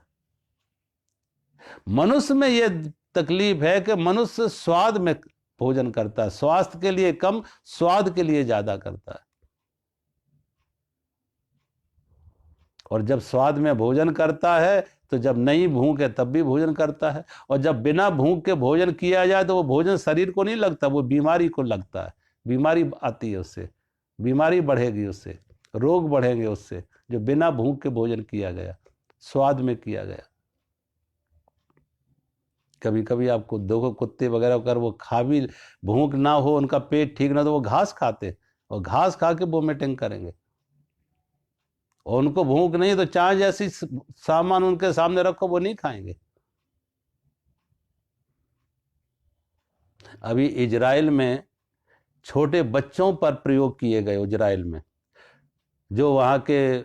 मनुष्य में यह तकलीफ है कि मनुष्य स्वाद में भोजन करता है, स्वास्थ्य के लिए कम, स्वाद के लिए ज्यादा करता है। और जब स्वाद में भोजन करता है तो जब नहीं भूख है तब भी भोजन करता है, और जब बिना भूख के भोजन किया जाए तो वो भोजन शरीर को नहीं लगता, वो बीमारी को लगता है। बीमारी आती है उससे, बीमारी बढ़ेगी उससे, रोग बढ़ेंगे उससे, जो बिना भूख के भोजन किया गया, स्वाद में किया गया। कभी कभी आपको देखो, कुत्ते वगैरह अगर वो खा भी, भूख ना हो, उनका पेट ठीक ना, तो वो घास खाते, और घास खा के वोमिटिंग करेंगे। और उनको भूख नहीं तो चाहे जैसी सामान उनके सामने रखो वो नहीं खाएंगे। अभी इजराइल में छोटे बच्चों पर प्रयोग किए गए, इजराइल में जो वहाँ के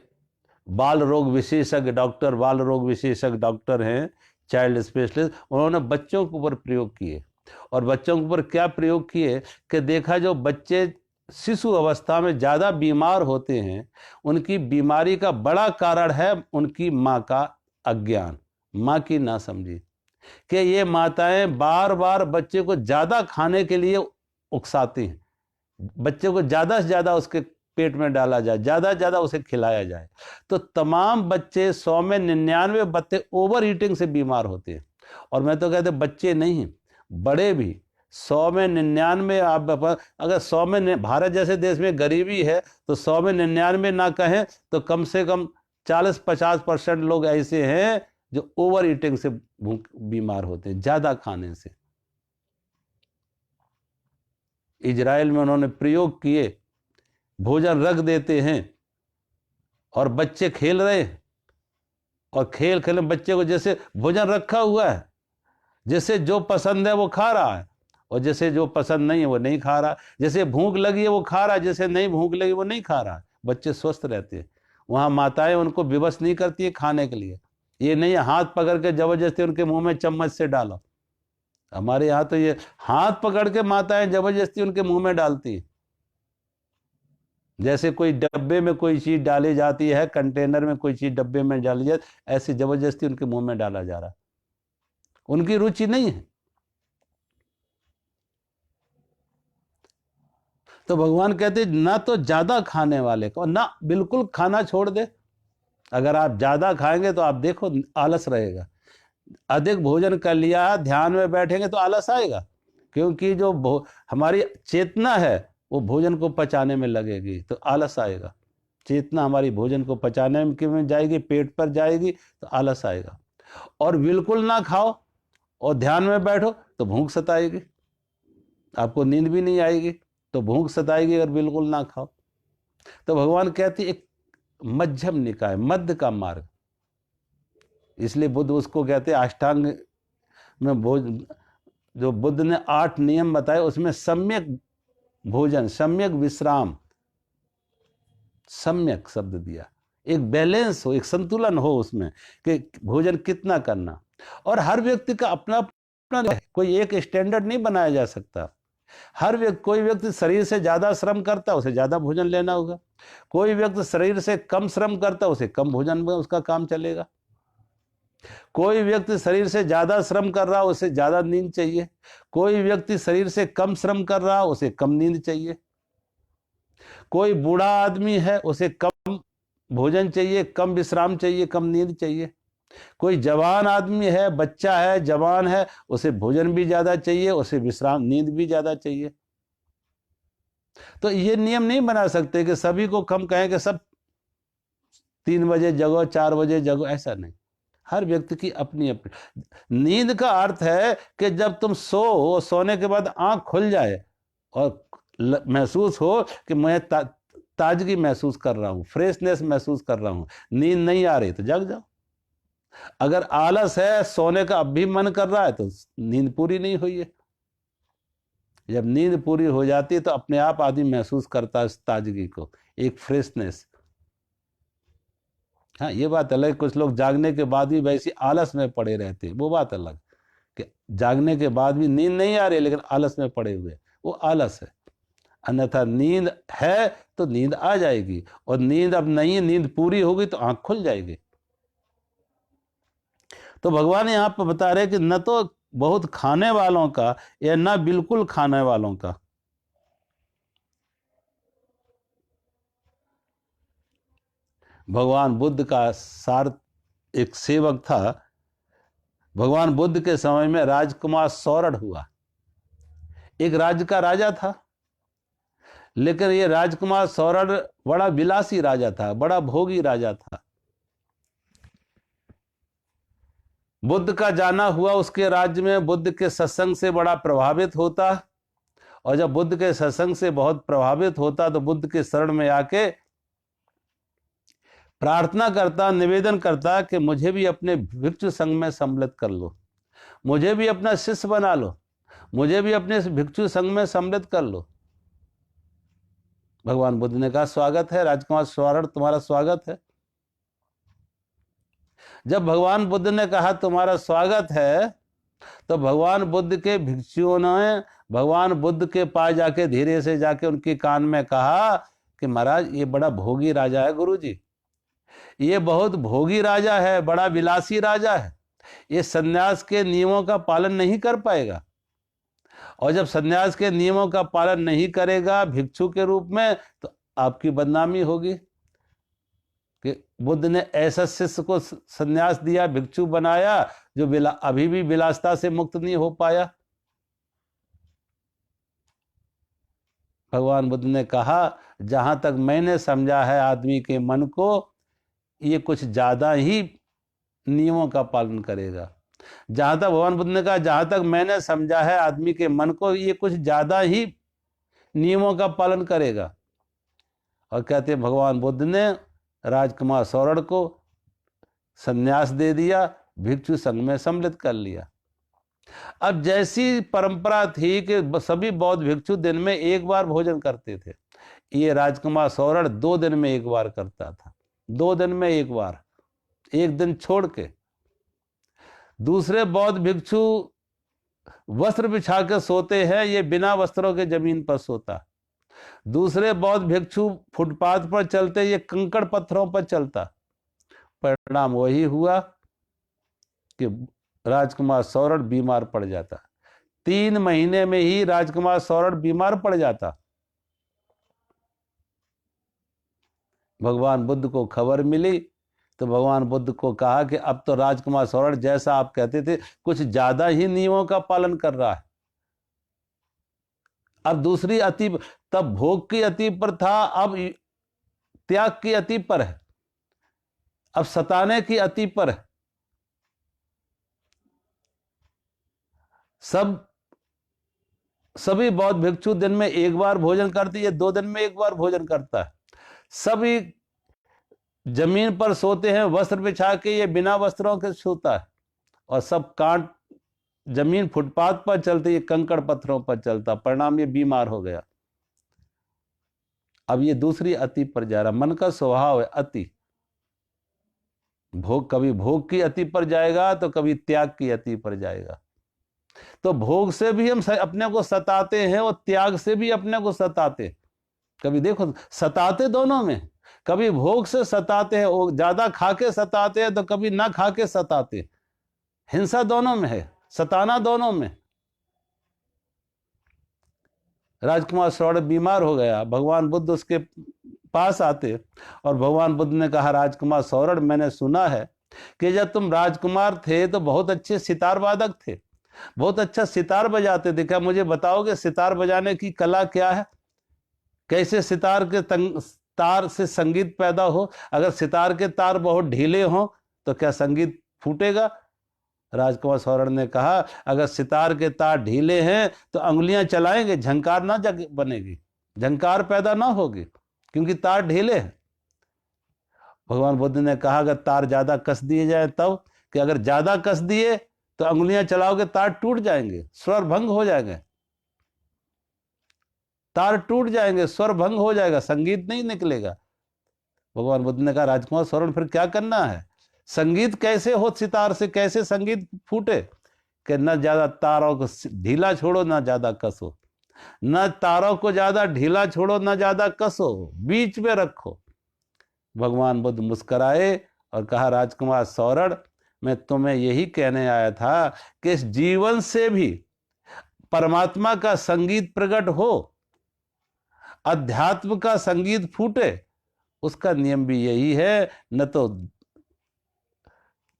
बाल रोग विशेषज्ञ डॉक्टर हैं, चाइल्ड स्पेशलिस्ट, उन्होंने बच्चों के ऊपर प्रयोग किए। और बच्चों के ऊपर क्या प्रयोग किए कि देखा, जो बच्चे शिशु अवस्था में ज़्यादा बीमार होते हैं, उनकी बीमारी का बड़ा कारण है उनकी माँ का अज्ञान, माँ की नासमझी। कि ये माताएं बार बार बच्चे को ज़्यादा खाने के लिए उकसाती हैं, बच्चे को ज़्यादा से ज़्यादा उसके पेट में डाला जाए, ज़्यादा ज़्यादा उसे खिलाया जाए, तो तमाम बच्चे 100 में 99 बच्चे ओवर ईटिंग से बीमार होते हैं। और मैं तो कहते बच्चे नहीं, बड़े भी 100 में 99, आप अगर 100 में, भारत जैसे देश में गरीबी है तो 100 में 99 ना कहें तो कम से कम 40-50% लोग ऐसे हैं जो ओवर ईटिंग से बीमार होते हैं, ज़्यादा खाने से। इजराइल में उन्होंने प्रयोग किए, भोजन रख देते हैं और बच्चे खेल रहे हैं, और खेल खेल में बच्चे को जैसे भोजन रखा हुआ है, जैसे जो पसंद है वो खा रहा है, और जैसे जो पसंद नहीं है वो नहीं खा रहा। जैसे भूख लगी है वो खा रहा है, जैसे नहीं भूख लगी वो नहीं खा रहा। बच्चे स्वस्थ रहते हैं। वहाँ माताएं उनको विवश नहीं करती है खाने के लिए। ये नहीं हाथ पकड़ के जबरदस्ती उनके मुंह में चम्मच से डालो। हमारे यहाँ तो ये हाथ पकड़ के माताएं जबरदस्ती उनके मुंह में डालती है, जैसे कोई डब्बे में कोई चीज डाली जाती है, कंटेनर में कोई चीज डब्बे में डाली जाती, ऐसी जबरदस्ती उनके मुंह में डाला जा रहा। उनकी रुचि नहीं है। तो भगवान कहते ना तो ज्यादा खाने वाले को, ना बिल्कुल खाना छोड़ दे। अगर आप ज्यादा खाएंगे तो आप देखो आलस रहेगा। अधिक भोजन कर लिया, ध्यान में बैठेंगे तो आलस आएगा, क्योंकि जो हमारी चेतना है वो भोजन को पचाने में लगेगी, तो आलस आएगा। चेतना हमारी भोजन को पचाने में जाएगी, पेट पर जाएगी तो आलस आएगा। और बिल्कुल ना खाओ और ध्यान में बैठो तो भूख सताएगी, आपको नींद भी नहीं आएगी, तो भूख सताएगी अगर बिल्कुल ना खाओ। तो भगवान कहते एक मध्यम निकाय, मध्य का मार्ग। इसलिए बुद्ध उसको कहते अष्टांग में भोजन, जो बुद्ध ने 8 नियम बताए उसमें सम्यक भोजन, सम्यक विश्राम, सम्यक शब्द दिया। एक बैलेंस हो, एक संतुलन हो उसमें कि भोजन कितना करना। और हर व्यक्ति का अपना अपना, कोई एक स्टैंडर्ड नहीं बनाया जा सकता। कोई व्यक्ति शरीर से ज्यादा श्रम करता है, उसे ज्यादा भोजन लेना होगा। कोई व्यक्ति शरीर से कम श्रम करता है, उसे कम भोजन में उसका काम चलेगा। कोई व्यक्ति शरीर से ज्यादा श्रम कर रहा, उसे ज्यादा नींद चाहिए। कोई व्यक्ति शरीर से कम श्रम कर रहा, उसे कम नींद चाहिए। कोई बूढ़ा आदमी है, उसे कम भोजन चाहिए, कम विश्राम चाहिए, कम नींद चाहिए। कोई जवान आदमी है, बच्चा है, जवान है, उसे भोजन भी ज्यादा चाहिए, उसे विश्राम नींद भी ज्यादा चाहिए। तो ये नियम नहीं बना सकते कि सभी को कम कहें कि सब 3 बजे जगो, 4 बजे जगो, ऐसा नहीं। हर व्यक्ति की अपनी अपनी नींद का अर्थ है कि जब तुम सोने के बाद आंख खुल जाए और महसूस हो कि मैं ताजगी महसूस कर रहा हूं, फ्रेशनेस महसूस कर रहा हूं, नींद नहीं आ रही तो जग जाओ। अगर आलस है, सोने का अब भी मन कर रहा है, तो नींद पूरी नहीं हुई है। जब नींद पूरी हो जाती है तो अपने आप आदमी महसूस करता है ताजगी को, एक फ्रेशनेस। हाँ, ये बात अलग, कुछ लोग जागने के बाद भी वैसी आलस में पड़े रहते हैं, वो बात अलग कि जागने के बाद भी नींद नहीं आ रही लेकिन आलस में पड़े हुए, वो आलस है। अन्यथा नींद है तो नींद आ जाएगी, और नींद अब नहीं है, नींद पूरी होगी तो आंख खुल जाएगी। तो भगवान यहाँ पर बता रहे कि न तो बहुत खाने वालों का या न बिल्कुल खाने वालों का। भगवान बुद्ध का सार एक सेवक था। भगवान बुद्ध के समय में राजकुमार सौरठ हुआ। एक राज्य का राजा था, लेकिन ये राजकुमार सौरठ बड़ा विलासी राजा था, बड़ा भोगी राजा था। बुद्ध का जाना हुआ उसके राज्य में, बुद्ध के सत्संग से बड़ा प्रभावित होता, और जब बुद्ध के सत्संग से बहुत प्रभावित होता तो बुद्ध के शरण में आके प्रार्थना करता, निवेदन करता कि मुझे भी अपने भिक्षु संघ में सम्मिलित कर लो, मुझे भी अपना शिष्य बना लो, मुझे भी अपने भिक्षु संघ में सम्मिलित कर लो। भगवान बुद्ध ने कहा, स्वागत है राजकुमार सौरठ, तुम्हारा स्वागत है। जब भगवान बुद्ध ने कहा तुम्हारा स्वागत है, तो भगवान बुद्ध के भिक्षुओं ने भगवान बुद्ध के पास जाके धीरे से जाके उनके कान में कहा कि महाराज, ये बड़ा भोगी राजा है गुरुजी, ये बहुत भोगी राजा है, बड़ा विलासी राजा है, ये सन्यास के नियमों का पालन नहीं कर पाएगा, और जब सन्यास के नियमों का पालन नहीं करेगा भिक्षु के रूप में तो आपकी बदनामी होगी कि बुद्ध ने ऐसा शिष्य को सन्यास दिया, भिक्षु बनाया, जो अभी भी विलासिता से मुक्त नहीं हो पाया। भगवान बुद्ध ने कहा, जहां तक मैंने समझा है आदमी के मन को, ये कुछ ज्यादा ही नियमों का पालन करेगा। जहां तक भगवान बुद्ध ने कहा, जहां तक मैंने समझा है आदमी के मन को, ये कुछ ज्यादा ही नियमों का पालन करेगा। और कहते भगवान बुद्ध ने राजकुमार सौरठ को संन्यास दे दिया, भिक्षु संघ में सम्मिलित कर लिया। अब जैसी परंपरा थी कि सभी बौद्ध भिक्षु दिन में एक बार भोजन करते थे, ये राजकुमार सौरठ 2 दिन में एक बार करता था, 2 दिन में एक बार, एक दिन छोड़ के। दूसरे बौद्ध भिक्षु वस्त्र बिछा के सोते हैं, ये बिना वस्त्रों के जमीन पर सोता। दूसरे बौद्ध भिक्षु फुटपाथ पर चलते, ये कंकड़ पत्थरों पर चलता। परिणाम वही हुआ कि राजकुमार सौरठ बीमार पड़ जाता। 3 महीने में ही राजकुमार सौरठ बीमार पड़ जाता। भगवान बुद्ध को खबर मिली तो भगवान बुद्ध को कहा कि अब तो राजकुमार सौरठ जैसा आप कहते थे कुछ ज्यादा ही नियमों का पालन कर रहा है। अब दूसरी अति, तब भोग की अति पर था, अब त्याग की अति पर है, अब सताने की अति पर है। सभी बौद्ध भिक्षु दिन में एक बार भोजन करते, ये 2 दिन में एक बार भोजन करता है। सभी जमीन पर सोते हैं वस्त्र बिछा के, ये बिना वस्त्रों के सोता है। और सब कांट जमीन फुटपाथ पर चलते, ये कंकड़ पत्थरों पर चलता। परिणाम ये बीमार हो गया। अब ये दूसरी अति पर जा रहा। मन का स्वभाव है अति, भोग, कभी भोग की अति पर जाएगा तो कभी त्याग की अति पर जाएगा। तो भोग से भी हम अपने को सताते हैं और त्याग से भी अपने को सताते। कभी देखो, सताते दोनों में, कभी भोग से सताते हैं, वो ज्यादा खा के सताते हैं, तो कभी ना खा के सताते। हिंसा दोनों में है, सताना दोनों में। राजकुमार सौरभ बीमार हो गया, भगवान बुद्ध उसके पास आते और भगवान बुद्ध ने कहा, राजकुमार सौरभ, मैंने सुना है कि जब तुम राजकुमार थे तो बहुत अच्छे सितार वादक थे, बहुत अच्छा सितार बजाते थे। क्या मुझे बताओगे सितार बजाने की कला क्या है? कैसे सितार के तार से संगीत पैदा हो? अगर सितार के तार बहुत ढीले हों तो क्या संगीत फूटेगा? राजकुमार सौरभ ने कहा, अगर सितार के तार ढीले हैं तो अंगुलियां चलाएंगे, झंकार ना बनेगी, झंकार पैदा ना होगी, क्योंकि तार ढीले हैं। भगवान बुद्ध ने कहा, अगर तार ज्यादा कस दिए जाए तब, कि अगर ज्यादा कस दिए तो अंगुलियां चलाओगे, तार टूट जाएंगे, स्वर भंग हो जाएंगे, तार टूट जाएंगे, स्वर भंग हो जाएगा, संगीत नहीं निकलेगा। भगवान बुद्ध ने कहा, राजकुमार सौरभ, फिर क्या करना है? संगीत कैसे हो सितार से, कैसे संगीत फूटे? कि न ज्यादा तारों को ढीला छोड़ो, ना ज्यादा कसो, न तारों को ज्यादा ढीला छोड़ो, ना ज्यादा कसो, बीच में रखो। भगवान बुद्ध मुस्कुराए और कहा, राजकुमार सौरभ, मैं तुम्हें यही कहने आया था कि इस जीवन से भी परमात्मा का संगीत प्रकट हो, अध्यात्म का संगीत फूटे, उसका नियम भी यही है, न तो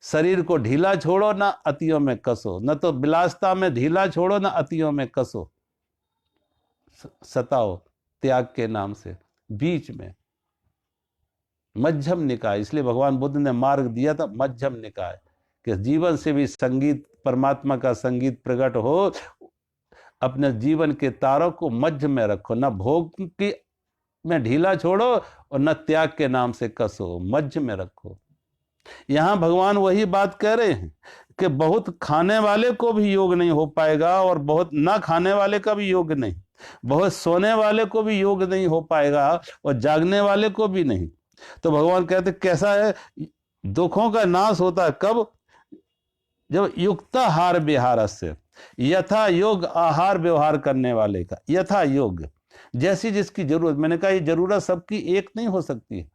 शरीर को ढीला छोड़ो, ना अतियों में कसो, न तो विलासता में ढीला छोड़ो, ना अतियों में कसो, सताओ त्याग के नाम से, बीच में मध्यम निकाय। इसलिए भगवान बुद्ध ने मार्ग दिया था मध्यम निकाय, कि जीवन से भी संगीत, परमात्मा का संगीत प्रकट हो, अपने जीवन के तारों को मध्य में रखो, न भोग की में ढीला छोड़ो और न त्याग के नाम से कसो, मध्य में रखो। यहां भगवान वही बात कह रहे हैं कि बहुत खाने वाले को भी योग नहीं हो पाएगा और बहुत ना खाने वाले का भी योग नहीं, बहुत सोने वाले को भी योग नहीं हो पाएगा और जागने वाले को भी नहीं। तो भगवान कहते कैसा है, दुखों का नाश होता है कब? जब युक्ताहार विहार से, यथा योग आहार व्यवहार करने वाले का, यथा योग, जैसी जिसकी जरूरत। मैंने कहा ये जरूरत सबकी एक नहीं हो सकती है,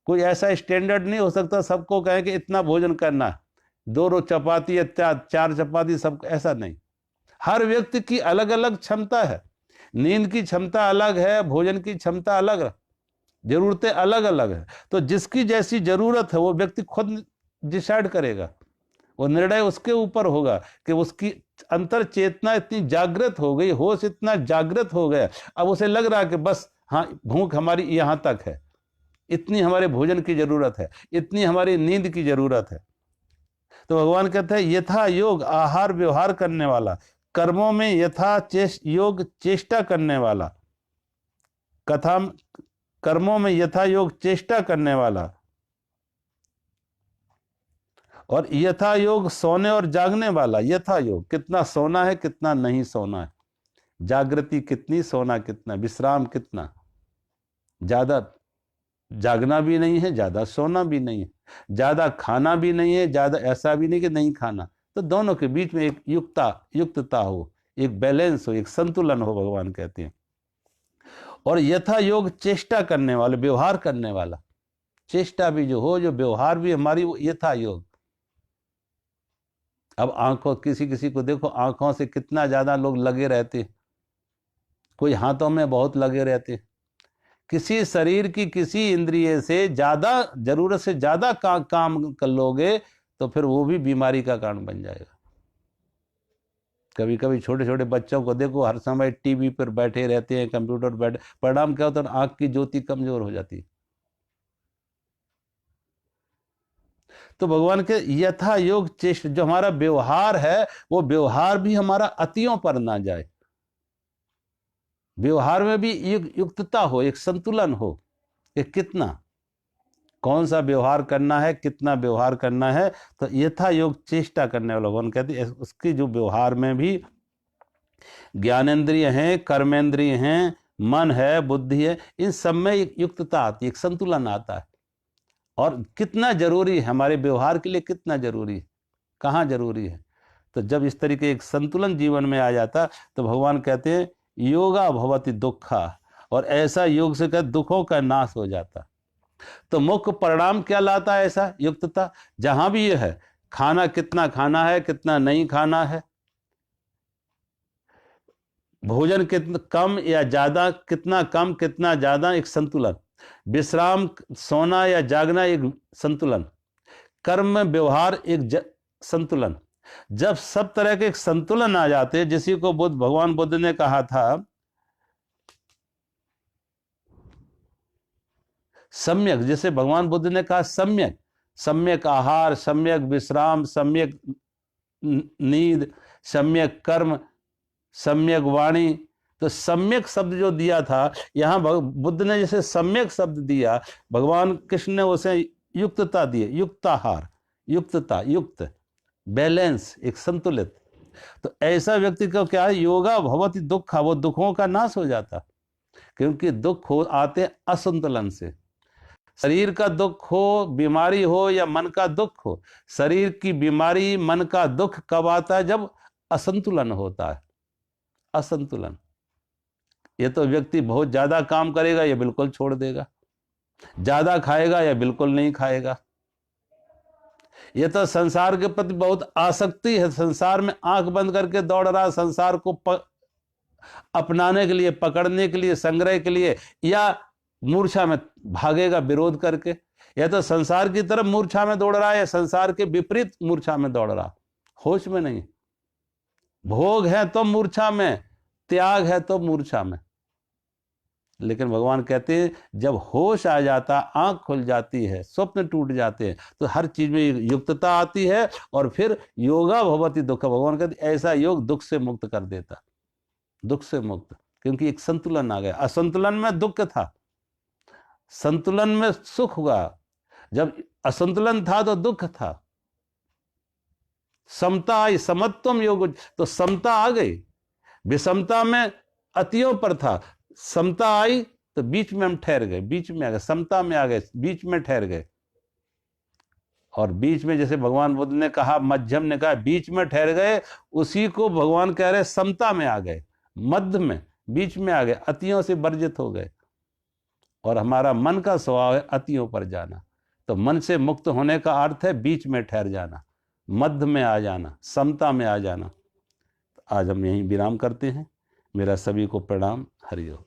कोई ऐसा स्टैंडर्ड नहीं हो सकता सबको कहे कि इतना भोजन करना है, 2 रोज चपाती या 4 चपाती, सब ऐसा नहीं। हर व्यक्ति की अलग अलग क्षमता है, नींद की क्षमता अलग है, भोजन की क्षमता अलग है, जरूरतें अलग अलग है। तो जिसकी जैसी जरूरत है वो व्यक्ति खुद डिसाइड करेगा, वो निर्णय उसके ऊपर होगा कि उसकी अंतर चेतना इतनी जागृत हो गई, होश इतना जागृत हो गया, अब उसे लग रहा है कि बस हाँ, भूख हमारी यहां तक है, इतनी हमारे भोजन की जरूरत है, इतनी हमारी नींद की जरूरत है। तो भगवान कहते हैं यथा योग आहार व्यवहार करने वाला, कर्मों में यथा योग चेष्टा करने वाला, कथा कर्मों में यथा योग चेष्टा करने वाला, और यथा योग सोने और जागने वाला। यथा योग, कितना सोना है कितना नहीं सोना है, जागृति कितनी, सोना कितना, विश्राम कितना, ज्यादा जागना भी नहीं है, ज्यादा सोना भी नहीं है, ज्यादा खाना भी नहीं है, ज्यादा ऐसा भी नहीं कि नहीं खाना। तो दोनों के बीच में एक युक्तता हो, एक बैलेंस हो, एक संतुलन हो, भगवान कहते हैं। और यथा योग चेष्टा करने वाले, व्यवहार करने वाला, चेष्टा भी जो हो, जो व्यवहार भी हमारी, वो यथा योग। अब आंखों, किसी किसी को देखो आंखों से कितना ज्यादा लोग लगे रहते, कोई हाथों में बहुत लगे रहते। किसी शरीर की किसी इंद्रिय से ज्यादा, जरूरत से ज्यादा काम कर लोगे तो फिर वो भी बीमारी का कारण बन जाएगा। कभी कभी छोटे छोटे बच्चों को देखो, हर समय टीवी पर बैठे रहते हैं, कंप्यूटर पर बैठे, परिणाम क्या होता है? आंख की ज्योति कमजोर हो जाती है। तो भगवान के यथा योग चेष्टा, जो हमारा व्यवहार है, वो व्यवहार भी हमारा अतियों पर ना जाए, व्यवहार में भी युक्तता हो, एक संतुलन हो कि कितना, कौन सा व्यवहार करना है, कितना व्यवहार करना है। तो यथा योग चेष्टा करने वाला, भगवान कहते हैं उसकी जो व्यवहार में भी ज्ञानेंद्रिय हैं, कर्मेंद्रिय हैं, मन है, बुद्धि है, इन सब में एक युक्तता आती है, एक संतुलन आता है। और कितना जरूरी है हमारे व्यवहार के लिए, कितना जरूरी है, कहाँ जरूरी है। तो जब इस तरीके एक संतुलन जीवन में आ जाता तो भगवान कहते हैं योगा भवति दुखा, और ऐसा योग से कहते दुखों का नाश हो जाता। तो मुख्य परिणाम क्या लाता है ऐसा युक्तता? जहां भी यह है, खाना कितना खाना है, कितना नहीं खाना है, भोजन कितना कम या ज्यादा, कितना कम कितना ज्यादा, एक संतुलन। विश्राम, सोना या जागना, एक संतुलन। कर्म व्यवहार, एक संतुलन। जब सब तरह के एक संतुलन आ जाते हैं, जिसी को भगवान बुद्ध ने कहा था सम्यक, जैसे भगवान बुद्ध ने कहा सम्यक, सम्यक आहार, सम्यक विश्राम, सम्यक नींद, सम्यक कर्म, सम्यक वाणी। तो सम्यक शब्द जो दिया था, यहां बुद्ध ने जैसे सम्यक शब्द दिया, भगवान कृष्ण ने उसे युक्तता दी, युक्ताहार, युक्तता, युक्त, बैलेंस, एक संतुलित। तो ऐसा व्यक्ति को क्या है, योगा भवति दुख, वो दुखों का नाश हो जाता, क्योंकि दुख हो आते असंतुलन से। शरीर का दुख हो, बीमारी हो, या मन का दुख हो, शरीर की बीमारी, मन का दुख कब आता है? जब असंतुलन होता है, असंतुलन। ये तो व्यक्ति बहुत ज्यादा काम करेगा, ये बिल्कुल छोड़ देगा, ज्यादा खाएगा या बिल्कुल नहीं खाएगा। ये तो संसार के प्रति बहुत आसक्ति है, संसार में आंख बंद करके दौड़ रहा, संसार को अपनाने के लिए, पकड़ने के लिए, संग्रह के लिए, या मूर्छा में भागेगा विरोध करके। या तो संसार की तरफ मूर्छा में दौड़ रहा है, या संसार के विपरीत मूर्छा में दौड़ रहा, होश में नहीं। भोग है तो मूर्छा में, त्याग है तो मूर्छा में। लेकिन भगवान कहते हैं जब होश आ जाता, आंख खुल जाती है, स्वप्न टूट जाते हैं, तो हर चीज में युक्तता आती है, और फिर योगा भवति दुख। भगवान कहते ऐसा योग दुख से मुक्त कर देता, दुख से मुक्त, क्योंकि एक संतुलन आ गया। असंतुलन में दुख था, संतुलन में सुख हुआ। जब असंतुलन था तो दुख था। समता आई, समत्वम योग, तो समता आ गई। विषमता में अतियों पर था, समता आई तो बीच में हम ठहर गए, बीच में आ गए, समता में आ गए, बीच में ठहर गए। और बीच में, जैसे भगवान बुद्ध ने कहा, मध्यम ने कहा, बीच में ठहर गए, उसी को भगवान कह रहे समता में आ गए, मध्य में, बीच में आ गए, अतियों से वर्जित हो गए। और हमारा मन का स्वभाव है अतियों पर जाना। तो मन से मुक्त होने का अर्थ है बीच में ठहर जाना, मध्य में आ जाना, समता में आ जाना। आज हम यहीं विराम करते हैं। मेरा सभी को प्रणाम। हरि ओम।